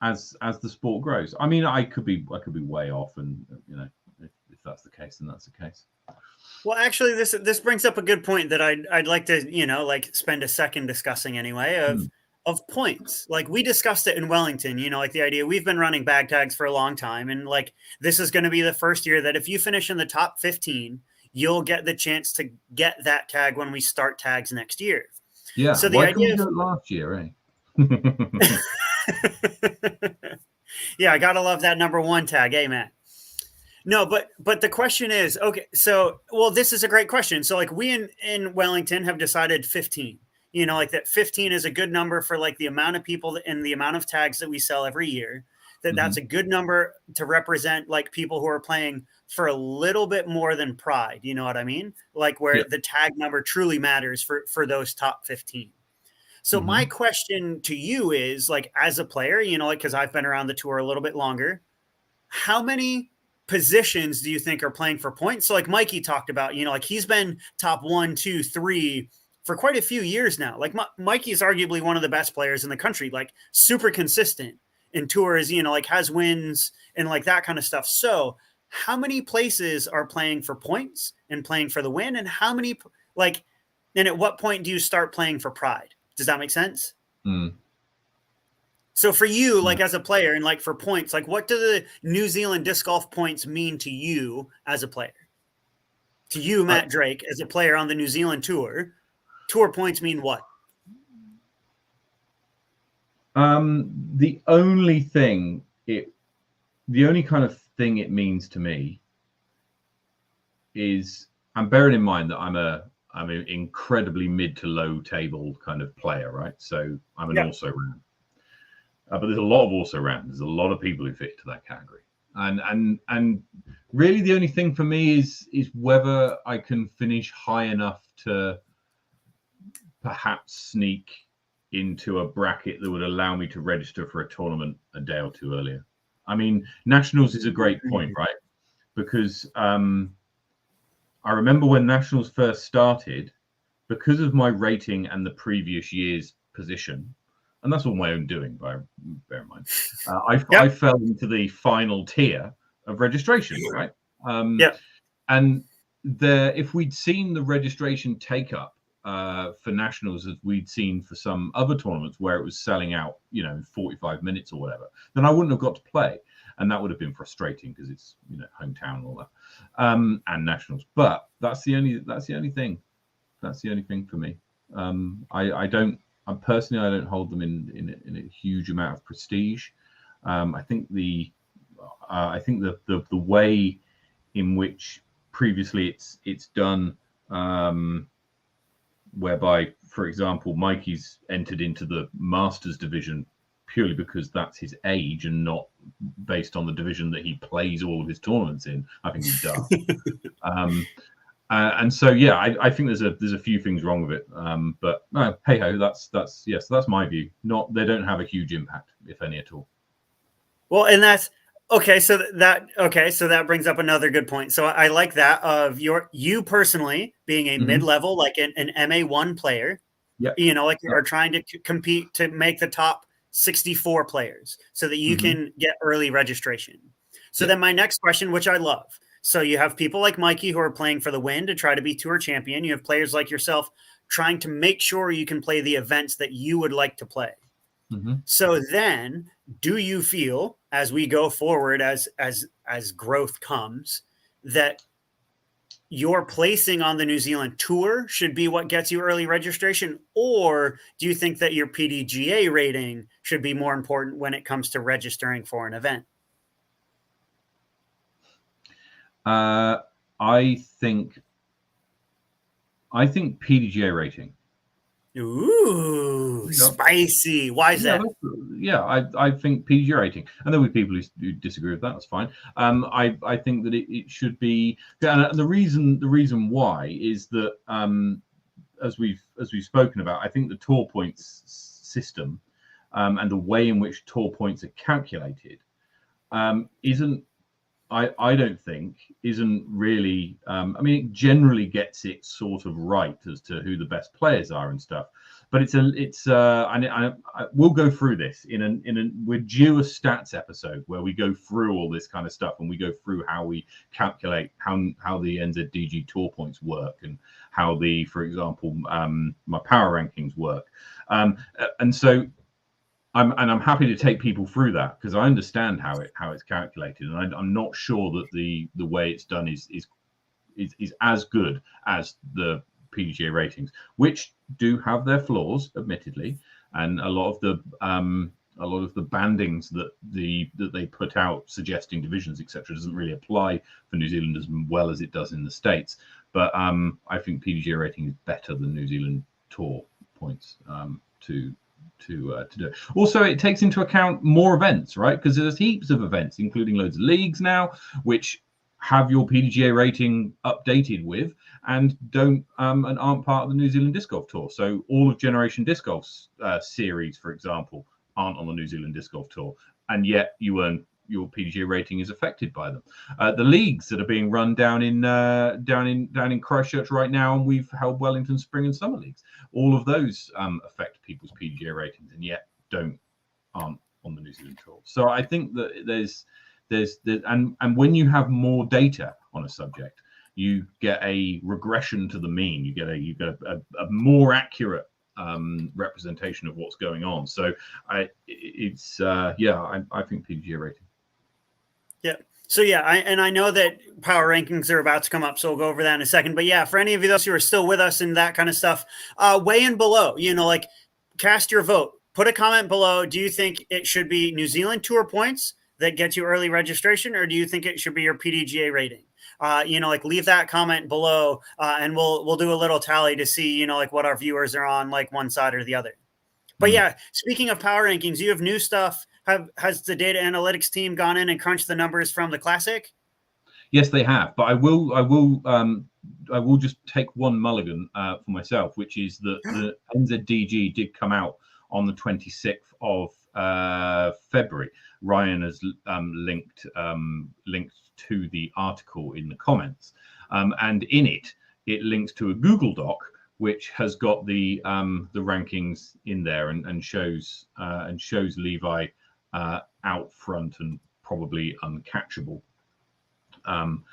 as the sport grows. I mean, I could be way off, and you know, if that's the case, then that's the case. Well, actually, this brings up a good point that I'd like to, you know, like spend a second discussing anyway of points. Like we discussed it in Wellington, you know, like the idea, we've been running bag tags for a long time, and like this is going to be the first year that if you finish in the top 15, you'll get the chance to get that tag when we start tags next year. Yeah. So the idea of last year, eh? Yeah, I gotta love that #1 tag, eh, Matt? No, but the question is, okay, so, well, this is a great question. So like we in Wellington have decided 15, you know, like that 15 is a good number for like the amount of people and the amount of tags that we sell every year, that's a good number to represent like people who are playing for a little bit more than pride. You know what I mean? Like where the tag number truly matters for those top 15. So my question to you is like, as a player, you know, like, cause I've been around the tour a little bit longer, how many positions do you think are playing for points? So like Mikey talked about, you know, like he's been top 1, 2, 3 for quite a few years now. Like Mikey is arguably one of the best players in the country, like super consistent in tours, you know, like has wins and like that kind of stuff. So how many places are playing for points and playing for the win? And how many, like, and at what point do you start playing for pride? Does that make sense? So for you, like as a player and like for points, like what do the New Zealand disc golf points mean to you as a player? To you, Matt Drake, as a player on the New Zealand tour points mean what? The only kind of thing it means to me is, I'm bearing in mind that I'm an incredibly mid to low table kind of player, right? So I'm an also round. But there's a lot of also round. There's a lot of people who fit into that category, and really the only thing for me is whether I can finish high enough to perhaps sneak into a bracket that would allow me to register for a tournament a day or two earlier. I mean, nationals is a great point, right? Because I remember when nationals first started, because of my rating and the previous year's position. And that's all my own doing, bear in mind. I fell into the final tier of registration, right? And if we'd seen the registration take up for nationals as we'd seen for some other tournaments where it was selling out, you know, in 45 minutes or whatever, then I wouldn't have got to play, and that would have been frustrating because it's, you know, hometown and all that, and nationals. But that's the only thing. That's the only thing for me. personally, I don't hold them in a huge amount of prestige. I think the way in which previously it's done, whereby, for example, Mikey's entered into the Masters division purely because that's his age and not based on the division that he plays all of his tournaments in. I think he's daft. And so, yeah, I think there's a few things wrong with it. But hey ho, that's my view. They don't have a huge impact, if any at all. Well, and that's okay. So that brings up another good point. So I like that of you personally being a mid-level, like an MA1 player. Yeah. Like you are trying to compete to make the top 64 players so that you can get early registration. So then my next question, which I love. So you have people like Mikey who are playing for the win to try to be tour champion. You have players like yourself trying to make sure you can play the events that you would like to play. So then, do you feel as we go forward, as growth comes, that your placing on the New Zealand tour should be what gets you early registration? Or do you think that your PDGA rating should be more important when it comes to registering for an event? I think PDGA rating. Ooh, spicy. Why is that? Yeah, I think PDGA rating, and there will be people who disagree with that. That's fine. I think that it should be. And the reason why is that as we've spoken about, I think the tour points system and the way in which tour points are calculated isn't. I don't think isn't really. I mean, it generally gets it sort of right as to who the best players are and stuff. But we'll go through this we're due a stats episode where we go through all this kind of stuff and we go through how we calculate how the NZDG tour points work and how for example, my power rankings work. And so. I'm happy to take people through that because I understand how it's calculated, and I'm not sure that the way it's done is as good as the PDGA ratings, which do have their flaws, admittedly, and a lot of the bandings that they put out suggesting divisions, etc., doesn't really apply for New Zealand as well as it does in the States. But I think PDGA rating is better than New Zealand tour points to do it. Also, it takes into account more events, right? Because there's heaps of events, including loads of leagues now, which have your PDGA rating updated with and aren't part of the New Zealand Disc Golf Tour. So all of Generation Disc Golf's series, for example, aren't on the New Zealand Disc Golf Tour, and yet your PDGA rating is affected by them. The leagues that are being run down in Christchurch right now, and we've held Wellington Spring and Summer Leagues. All of those affect people's PDGA ratings, and yet aren't on the New Zealand Tour. So I think that there's and when you have more data on a subject, you get a regression to the mean. You get a more accurate representation of what's going on. So I think PDGA rating. Yeah. So I know that power rankings are about to come up, so we'll go over that in a second. But yeah, for any of you those who are still with us and that kind of stuff, weigh in below. Cast your vote. Put a comment below. Do you think it should be New Zealand Tour points that get you early registration, or do you think it should be your PDGA rating? Leave that comment below, and we'll do a little tally to see, what our viewers are on, like one side or the other. But yeah, speaking of power rankings, you have new stuff. Has the data analytics team gone in and crunched the numbers from the Classic? Yes, they have. But I will just take one mulligan for myself, which is that the NZDG did come out on the 26th of February. Ryan has linked to the article in the comments, and in it links to a Google Doc which has got the rankings in there and shows Levi out front and probably uncatchable. And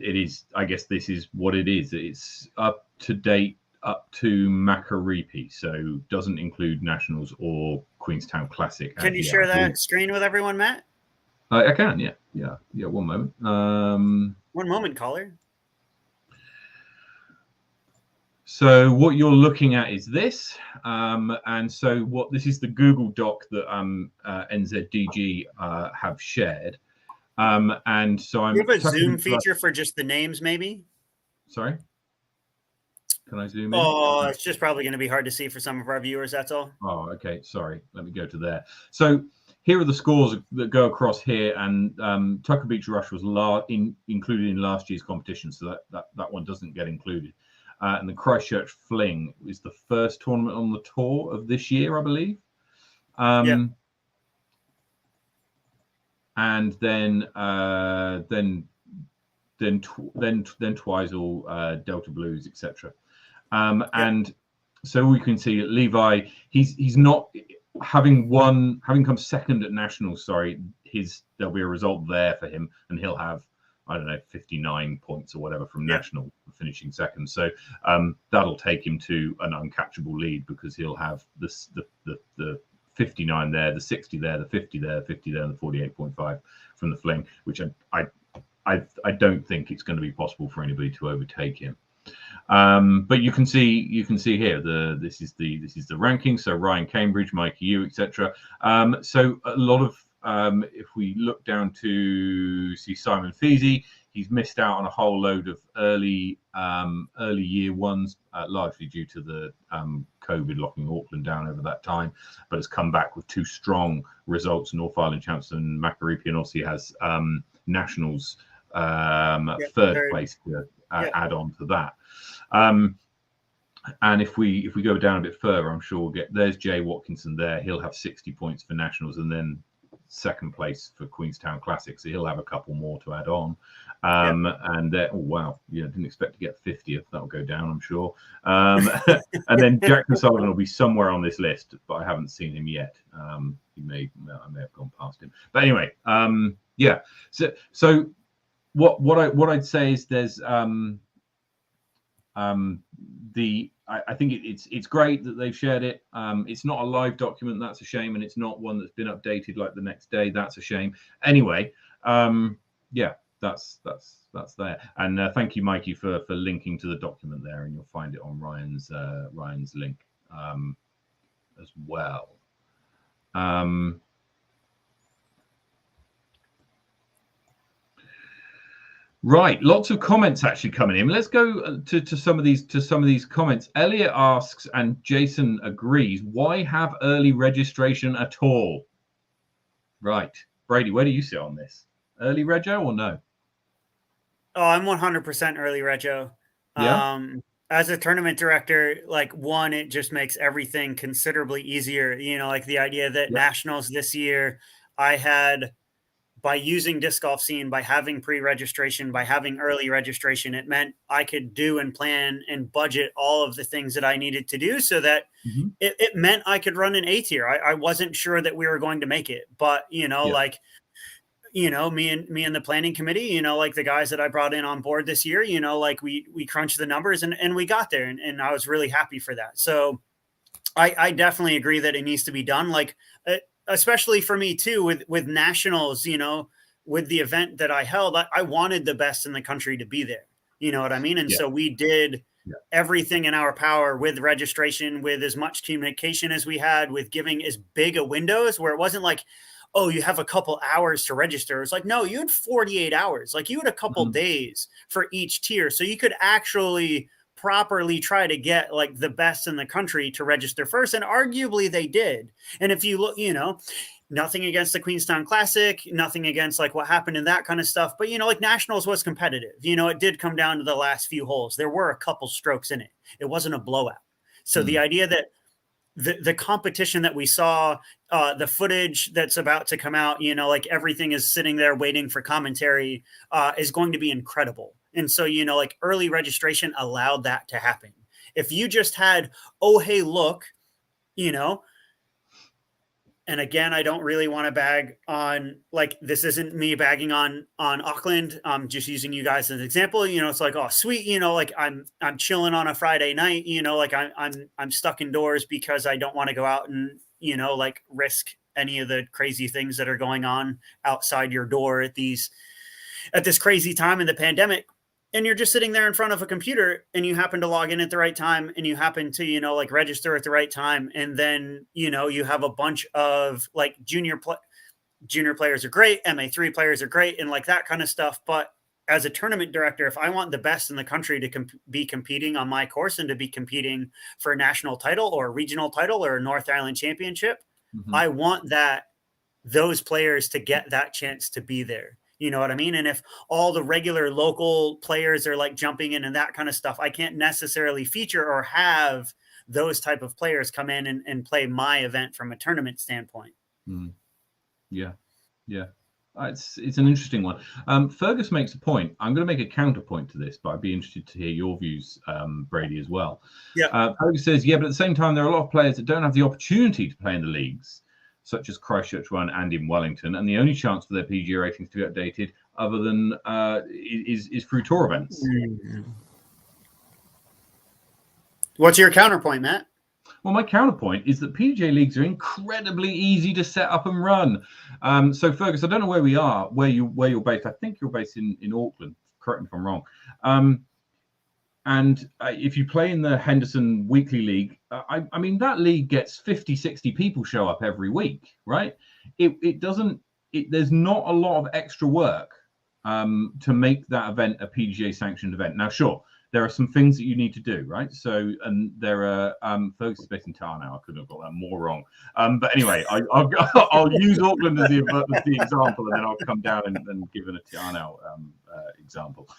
it is. I guess this is what it is. It's up to date up to Makaripi, so doesn't include Nationals or Queenstown Classic. Can you share that screen with everyone, Matt? I can. Yeah. One moment. 1 moment, caller. So what you're looking at is this, and so this is the Google Doc that NZDG have shared, and so I'm. Do you have a Zoom feature for just the names, maybe? Sorry, can I zoom in? Oh, it's just probably going to be hard to see for some of our viewers. That's all. Oh, okay. Sorry. Let me go to there. So here are the scores that go across here, and Tucker Beach Rush was included in last year's competition, so that one doesn't get included. And the Christchurch Fling is the first tournament on the tour of this year, I believe. Yeah. And then Twizel, Delta Blues, etc. And so we can see Levi. He's not having come second at nationals. Sorry, there'll be a result there for him, and he'll have, I don't know, 59 points or whatever from national finishing second. So that'll take him to an uncatchable lead, because he'll have the 59 there, the 60 there, the 50 there, the 50 there, and the 48.5 from the Fling, which I don't think it's going to be possible for anybody to overtake him. But you can see here this is the ranking. So Ryan Cambridge, Mikey Yu, etc. So a lot of if we look down to see Simon Feasy, he's missed out on a whole load of early year ones, largely due to the COVID locking Auckland down over that time, but has come back with two strong results. North Island champs and Makaripi, and also he has nationals third place to add on to that. And if we go down a bit further, I'm sure there's Jay Watkinson there. He'll have 60 points for nationals, and then second place for Queenstown Classic, so he'll have a couple more to add on. And oh wow, didn't expect to get 50th. That'll go down, I'm sure. And then Jack O'Sullivan will be somewhere on this list, but I haven't seen him yet. I may have gone past him, but anyway, so what I'd say is there's I think it's great that they've shared it. It's not a live document, that's a shame, and it's not one that's been updated like the next day. That's a shame. Anyway, that's there. And thank you, Mikey, for linking to the document there, and you'll find it on Ryan's link as well. Right, lots of comments actually coming in. Let's go to some of these comments. Elliot asks, and Jason agrees, why have early registration at all? Right, Brady, where do you sit on this? Early rego or no? Oh, I'm 100% early rego. Yeah. As a tournament director, it just makes everything considerably easier. Like the idea that nationals this year, I had, by using Disc Golf Scene, by having pre-registration, by having early registration, it meant I could do and plan and budget all of the things that I needed to do, so that it meant I could run an A tier. I wasn't sure that we were going to make it, but me and the planning committee, the guys that I brought in on board this year, we crunched the numbers and we got there, and I was really happy for that. So I definitely agree that it needs to be done. Especially for me too, with nationals, with the event that I held, I wanted the best in the country to be there. You know what I mean? And so we did everything in our power with registration, with as much communication as we had, with giving as big a windows, where it wasn't like, oh, you have a couple hours to register. It's like, no, you had 48 hours. You had a couple days for each tier. So you could actually properly try to get the best in the country to register first, and arguably they did. And if you look, nothing against the Queenstown Classic, nothing against what happened in that kind of stuff, but nationals was competitive. It did come down to the last few holes. There were a couple strokes in it. It wasn't a blowout. So the idea that the competition that we saw, the footage that's about to come out, everything is sitting there waiting for commentary, is going to be incredible. And so, early registration allowed that to happen. If you just had, oh, hey, look, and again, I don't really want to bag on, this isn't me bagging on Auckland. I'm just using you guys as an example. It's oh, sweet, I'm chilling on a Friday night, I'm stuck indoors because I don't want to go out and, risk any of the crazy things that are going on outside your door at this crazy time in the pandemic. and you're just sitting there in front of a computer and you happen to log in at the right time and you happen to, you know, like register at the right time. And then, you know, you have a bunch of like junior players are great. MA3 players are great and like that kind of stuff. But as a tournament director, if I want the best in the country to be competing on my course and to be competing for a national title or a regional title or a North Island championship, I want those players to get that chance to be there. You know what I mean? And if all the regular local players are like jumping in and that kind of stuff, I can't necessarily feature or have those type of players come in and play my event from a tournament standpoint. Yeah. It's an interesting one. Fergus makes a point. I'm going to make a counterpoint to this, but I'd be interested to hear your views, Brady, as well. Yeah. Fergus says, but at the same time, there are a lot of players that don't have the opportunity to play in the leagues, such as Christchurch One and in Wellington, and the only chance for their PGA ratings to be updated other than is through tour events. What's your counterpoint, Matt? Well, my counterpoint is that PGA leagues are incredibly easy to set up and run. So, Fergus, I don't know where we are, where you're based. I think you're based in Auckland. Correct me if I'm wrong. And if you play in the Henderson Weekly League, I mean, that league gets 50, 60 people show up every week, right? There's not a lot of extra work to make that event a PGA sanctioned event. Now, sure, there are some things that you need to do, right? So, and there are, Fergus is based in Tower now. I couldn't have got that more wrong. But anyway, I'll use Auckland as the example, and then I'll come down and give an Tiana example.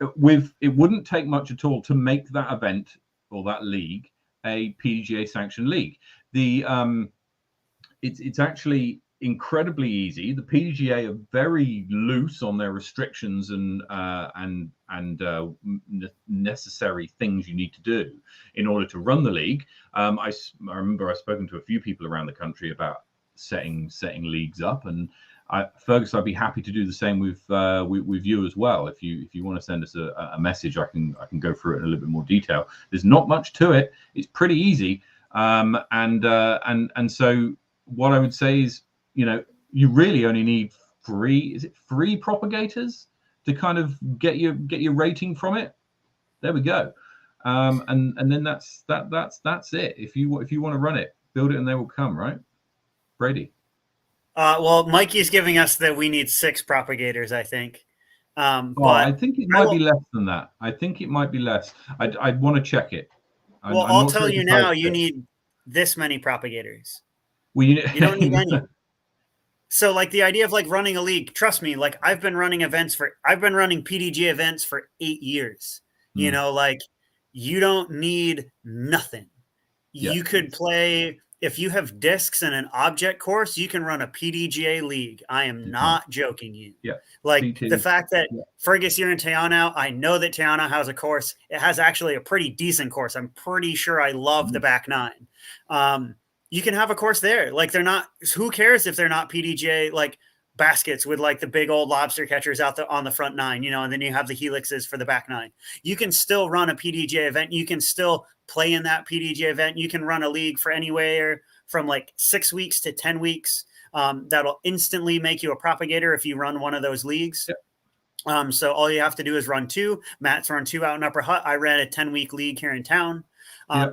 It wouldn't take much at all to make that event or that league a PGA sanctioned league. It's actually incredibly easy. The PGA are very loose on their restrictions and necessary things you need to do in order to run the league. I remember I've spoken to a few people around the country about setting leagues up, and Fergus, I'd be happy to do the same with you as well. If you want to send us a message, I can go through it in a little bit more detail. There's not much to it. It's pretty easy. And so what I would say is, you know, you really only need three propagators to kind of get your rating from it. There we go. And then that's it. If you want to run it, build it and they will come, right? Brady. Well, Mikey's giving us that we need 6 propagators, I think. But I think it might be less than that. I think it might be less. I want to check it. I'll tell you now, you need this many propagators. Well, you don't need any. So like the idea of like running a league, trust me, like I've been running PDG events for 8 years. You know, like you don't need nothing. Yeah. You could play, if you have discs and an object course, you can run a PDGA league. I am not joking you. Yeah. Like the fact that Fergus, you're in Te Anau, I know that Te Anau has a course. It has actually a pretty decent course. I'm pretty sure I love the back nine. You can have a course there. Like they're not, who cares if they're not PDGA, like baskets with like the big old lobster catchers out on the front nine, you know, and then you have the helixes for the back nine. You can still run a PDGA event. You can still play in that PDGA event. You can run a league for anywhere from like 6 weeks to 10 weeks. That'll instantly make you a propagator if you run one of those leagues. Yep. So all you have to do is run 2. Matt's run 2 out in Upper Hutt. I ran a 10-week league here in town.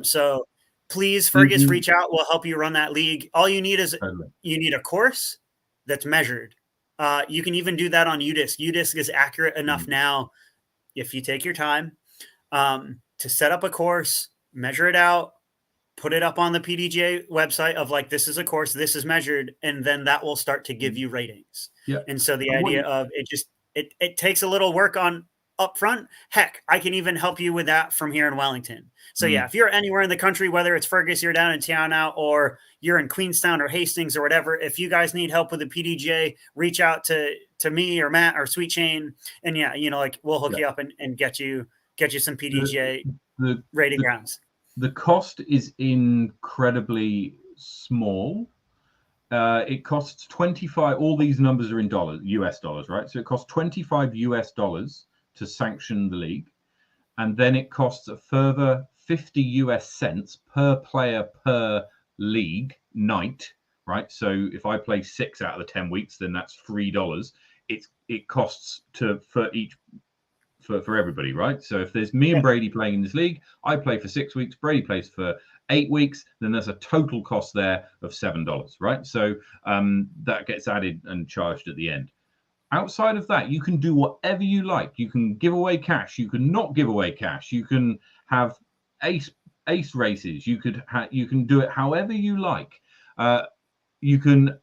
So please, Fergus, reach out. We'll help you run that league. All you need is you need a course that's measured. You can even do that on UDisc. UDisc is accurate enough now, if you take your time, to set up a course, measure it out, put it up on the PDGA website of like, this is a course, this is measured, and then that will start to give you ratings. Yeah. And so the idea of it takes a little work on up front. Heck, I can even help you with that from here in Wellington. So yeah, if you're anywhere in the country, whether it's Fergus, you're down in Te Anau, or you're in Queenstown or Hastings or whatever, if you guys need help with the PDGA, reach out to me or Matt or Sweet Chain, and yeah, you know, like we'll hook you up and get you some PDGA rating rounds. The cost is incredibly small. It costs 25. All these numbers are in US dollars, right? So it costs $25 US to sanction the league, and then it costs a further 50 US cents per player per league night, right? So if I play 6 out of the 10 weeks, then that's $3. It costs for each for everybody, right? So if there's me and Brady playing in this league, I play for 6 weeks, Brady plays for 8 weeks, then there's a total cost there of $7, right? So that gets added and charged at the end. Outside of that, you can do whatever you like. You can give away cash. You can not give away cash. You can have ace races. You can do it however you like. You can.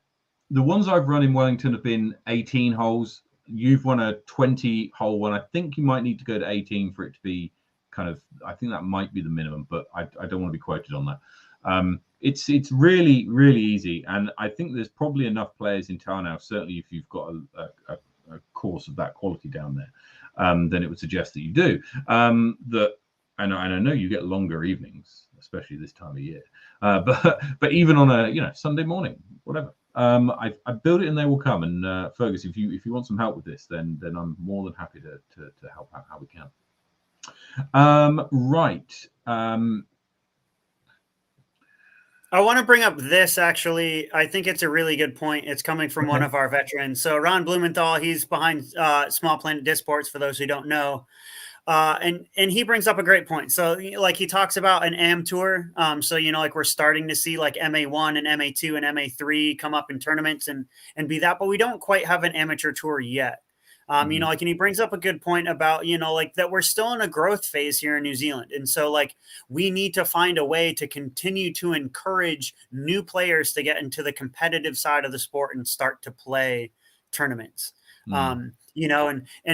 The ones I've run in Wellington have been 18 holes. You've won a 20-hole one. I think you might need to go to 18 for it to be kind of. I think that might be the minimum, but I don't want to be quoted on that. It's really, really easy, and I think there's probably enough players in town now. Certainly, if you've got a course of that quality down there, then it would suggest that you do. And I know you get longer evenings, especially this time of year. But even on a Sunday morning, whatever. I've built it, and they will come. And Fergus, if you want some help with this, then I'm more than happy to help out how we can. Right. I want to bring up this, actually. I think it's a really good point. It's coming from one of our veterans. So Ron Blumenthal, he's behind Small Planet Disports, for those who don't know. And he brings up a great point. So like he talks about an AM tour. So, like we're starting to see like MA1 and MA2 and MA3 come up in tournaments and be that, but we don't quite have an amateur tour yet. And he brings up a good point about, like that we're still in a growth phase here in New Zealand. And so like, we need to find a way to continue to encourage new players to get into the competitive side of the sport and start to play tournaments. And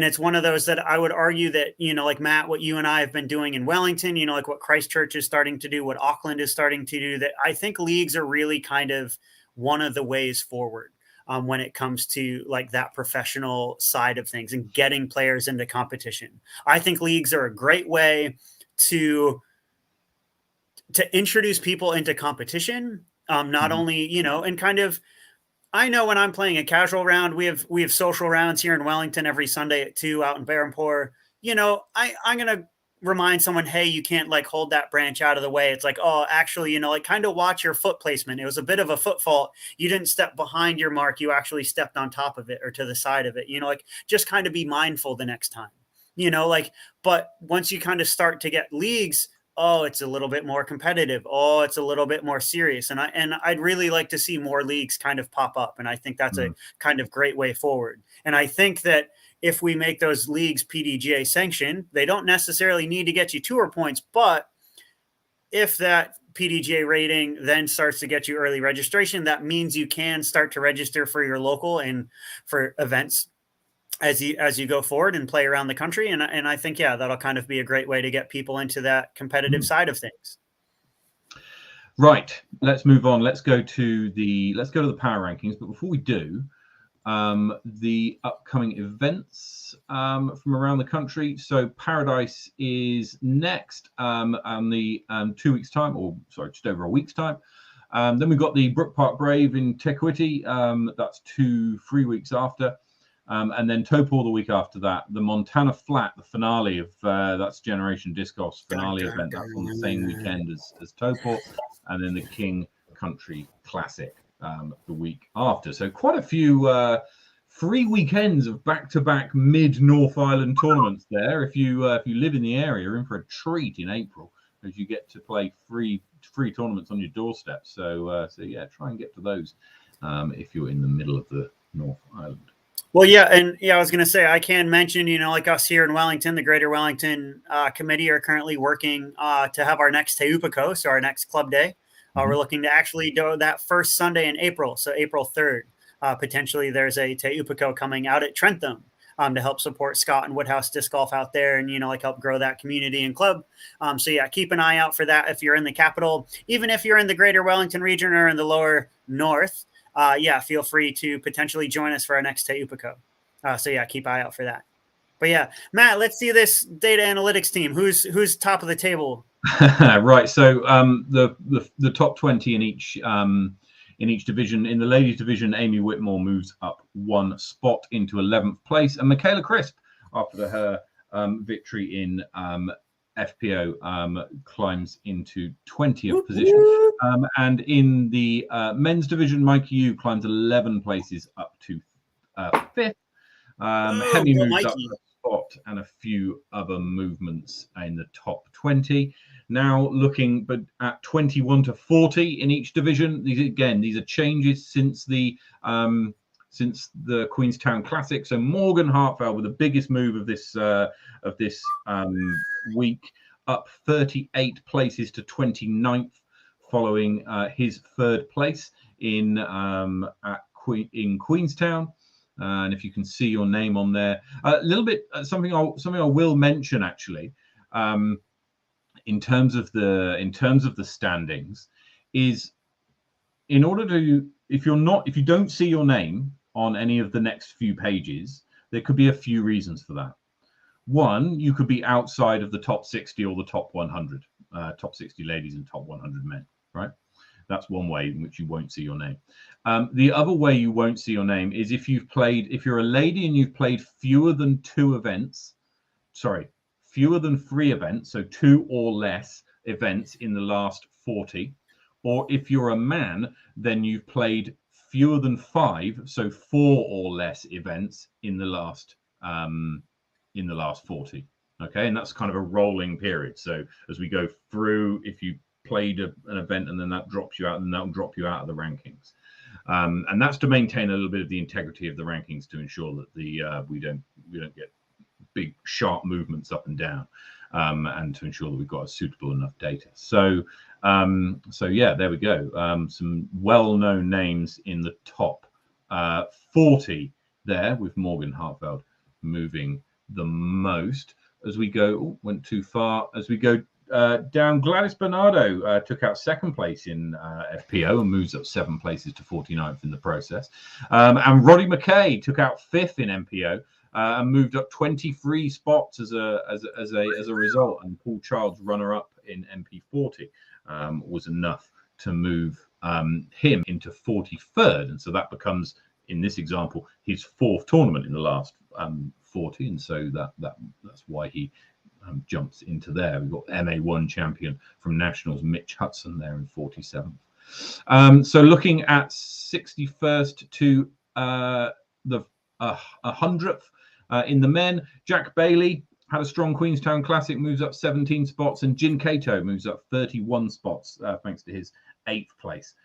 it's one of those that I would argue that, like Matt, what you and I have been doing in Wellington, like what Christchurch is starting to do, what Auckland is starting to do, that I think leagues are really kind of one of the ways forward. When it comes to like that professional side of things and getting players into competition. I think leagues are a great way to introduce people into competition. Not only, and kind of, I know when I'm playing a casual round, we have social rounds here in Wellington every Sunday at 2 out in Berhampore. I'm going to remind someone, hey, you can't like hold that branch out of the way. It's like, oh, actually, like kind of watch your foot placement. It was a bit of a foot fault. You didn't step behind your mark. You actually stepped on top of it or to the side of it, like just kind of be mindful the next time, but once you kind of start to get leagues, oh, it's a little bit more competitive. Oh, it's a little bit more serious. And I'd really like to see more leagues kind of pop up. And I think that's a kind of great way forward. And I think that if we make those leagues PDGA sanctioned, they don't necessarily need to get you tour points, but if that PDGA rating then starts to get you early registration, that means you can start to register for your local and for events as you go forward and play around the country. And I think, that'll kind of be a great way to get people into that competitive side of things. Right. Let's move on. Let's go to the power rankings. But before we do, the upcoming events from around the country. So Paradise is next on the 2 weeks time, or sorry, just over a week's time. Then we've got the Brook Park Brave in Te Kuiti. That's 3 weeks after. And then Taupo the week after that. The Montana Flat, the finale of that's Generation Disc Golf's finale event. That's on the same weekend as Taupo. And then the King Country Classic the week after. So quite a few 3 weekends of back-to-back mid-North Island tournaments there. If you live in the area, you're in for a treat in April, as you get to play free tournaments on your doorstep. So try and get to those if you're in the middle of the North Island. Well, I was going to say, I can mention, like us here in Wellington, the Greater Wellington Committee are currently working to have our next Te Upako, so our next club day. We're looking to actually do that first Sunday in April, so April 3rd. Potentially there's a Te Upako coming out at Trentham to help support Scott and Woodhouse Disc Golf out there and, help grow that community and club. Keep an eye out for that if you're in the capital. Even if you're in the Greater Wellington region or in the lower north, feel free to potentially join us for our next Te Upako. Keep an eye out for that. But Matt, let's see this data analytics team. Who's top of the table? Right. So the top 20 in each division. In the ladies division, Amy Whitmore moves up 1 spot into 11th place, and Michaela Crisp, after her victory in FPO, climbs into 20th position. And in the men's division, Mike Yu climbs 11 places up to 5th. Hemi moves up a spot and a few other movements in the top 20. Now looking but at 21 to 40 in each division. These are changes since the Queenstown Classic. So Morgan Hartfeld with the biggest move of this week, up 38 places to 29th, following his third place in Queenstown. And if you can see your name on there, a little bit something I will mention actually, in terms of the standings, is in order to, if you don't see your name on any of the next few pages, there could be a few reasons for that. One, you could be outside of the top 60 or the top 100, top 60 ladies and top 100 men, right? That's one way in which you won't see your name. The other way you won't see your name is if you're a lady and you've played fewer than 3 events, so 2 or less events in the last 40, or if you're a man, then you've played fewer than 5, so 4 or less events in the last 40. Okay, and that's kind of a rolling period. So as we go through, if you played an event and then that drops you out, and that'll drop you out of the rankings, and that's to maintain a little bit of the integrity of the rankings, to ensure that we don't get big sharp movements up and down, and to ensure that we've got a suitable enough data. So yeah, there we go. Some well-known names in the top 40 there, with Morgan Hartfeld moving the most. As we go, went too far. As we go down, Gladys Bernardo took out 2nd place in FPO and moves up 7 places to 49th in the process. And Roddy McKay took out 5th in MPO and moved up 23 spots as a result. And Paul Child's runner-up in MP40 was enough to move him into 43rd, and so that becomes, in this example, his 4th tournament in the last 40, and so that's why he jumps into there. We've got MA1 champion from Nationals, Mitch Hudson, there in 47th. So looking at 61st to the 100th in the men, Jack Bailey had a strong Queenstown Classic, moves up 17 spots, and Jin Kato moves up 31 spots thanks to his 8th place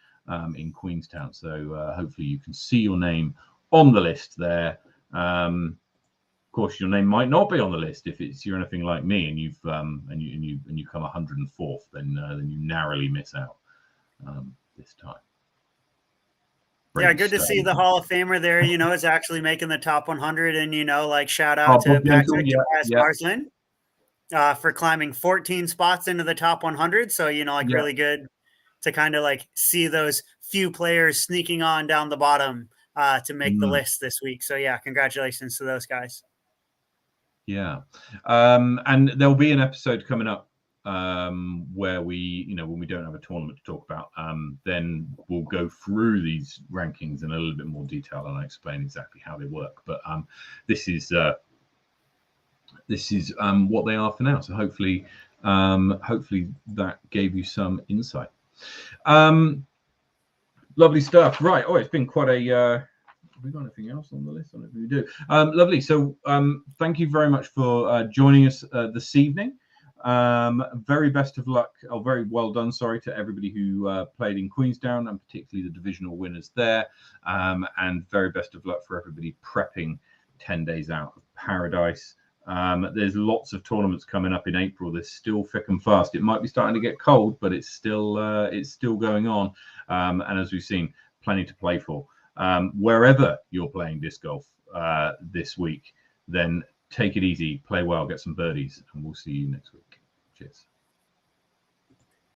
in Queenstown. So hopefully you can see your name on the list there. Of course, your name might not be on the list if you're anything like me and you come 104th, then you narrowly miss out this time. Yeah, good to see the Hall of Famer there, is actually making the top 100, and, shout out to Patrick Marsland for climbing 14 spots into the top 100. So, really good to kind of see those few players sneaking on down the bottom to make the list this week. So, yeah, congratulations to those guys. Yeah. And there'll be an episode coming up where we, when we don't have a tournament to talk about, then we'll go through these rankings in a little bit more detail and I explain exactly how they work. But this is what they are for now. So hopefully that gave you some insight. Lovely stuff. Right. Oh, it's been quite a have we got anything else on the list? I don't think we do. Lovely. So thank you very much for joining us this evening. Very best of luck, or very well done, sorry, to everybody who played in Queenstown, and particularly the divisional winners there. And very best of luck for everybody prepping 10 days out of Paradise. There's lots of tournaments coming up in April. They're still thick and fast. It might be starting to get cold, but it's still going on. And as we've seen, plenty to play for. Wherever you're playing disc golf this week, then take it easy, play well, get some birdies, and we'll see you next week. Cheers.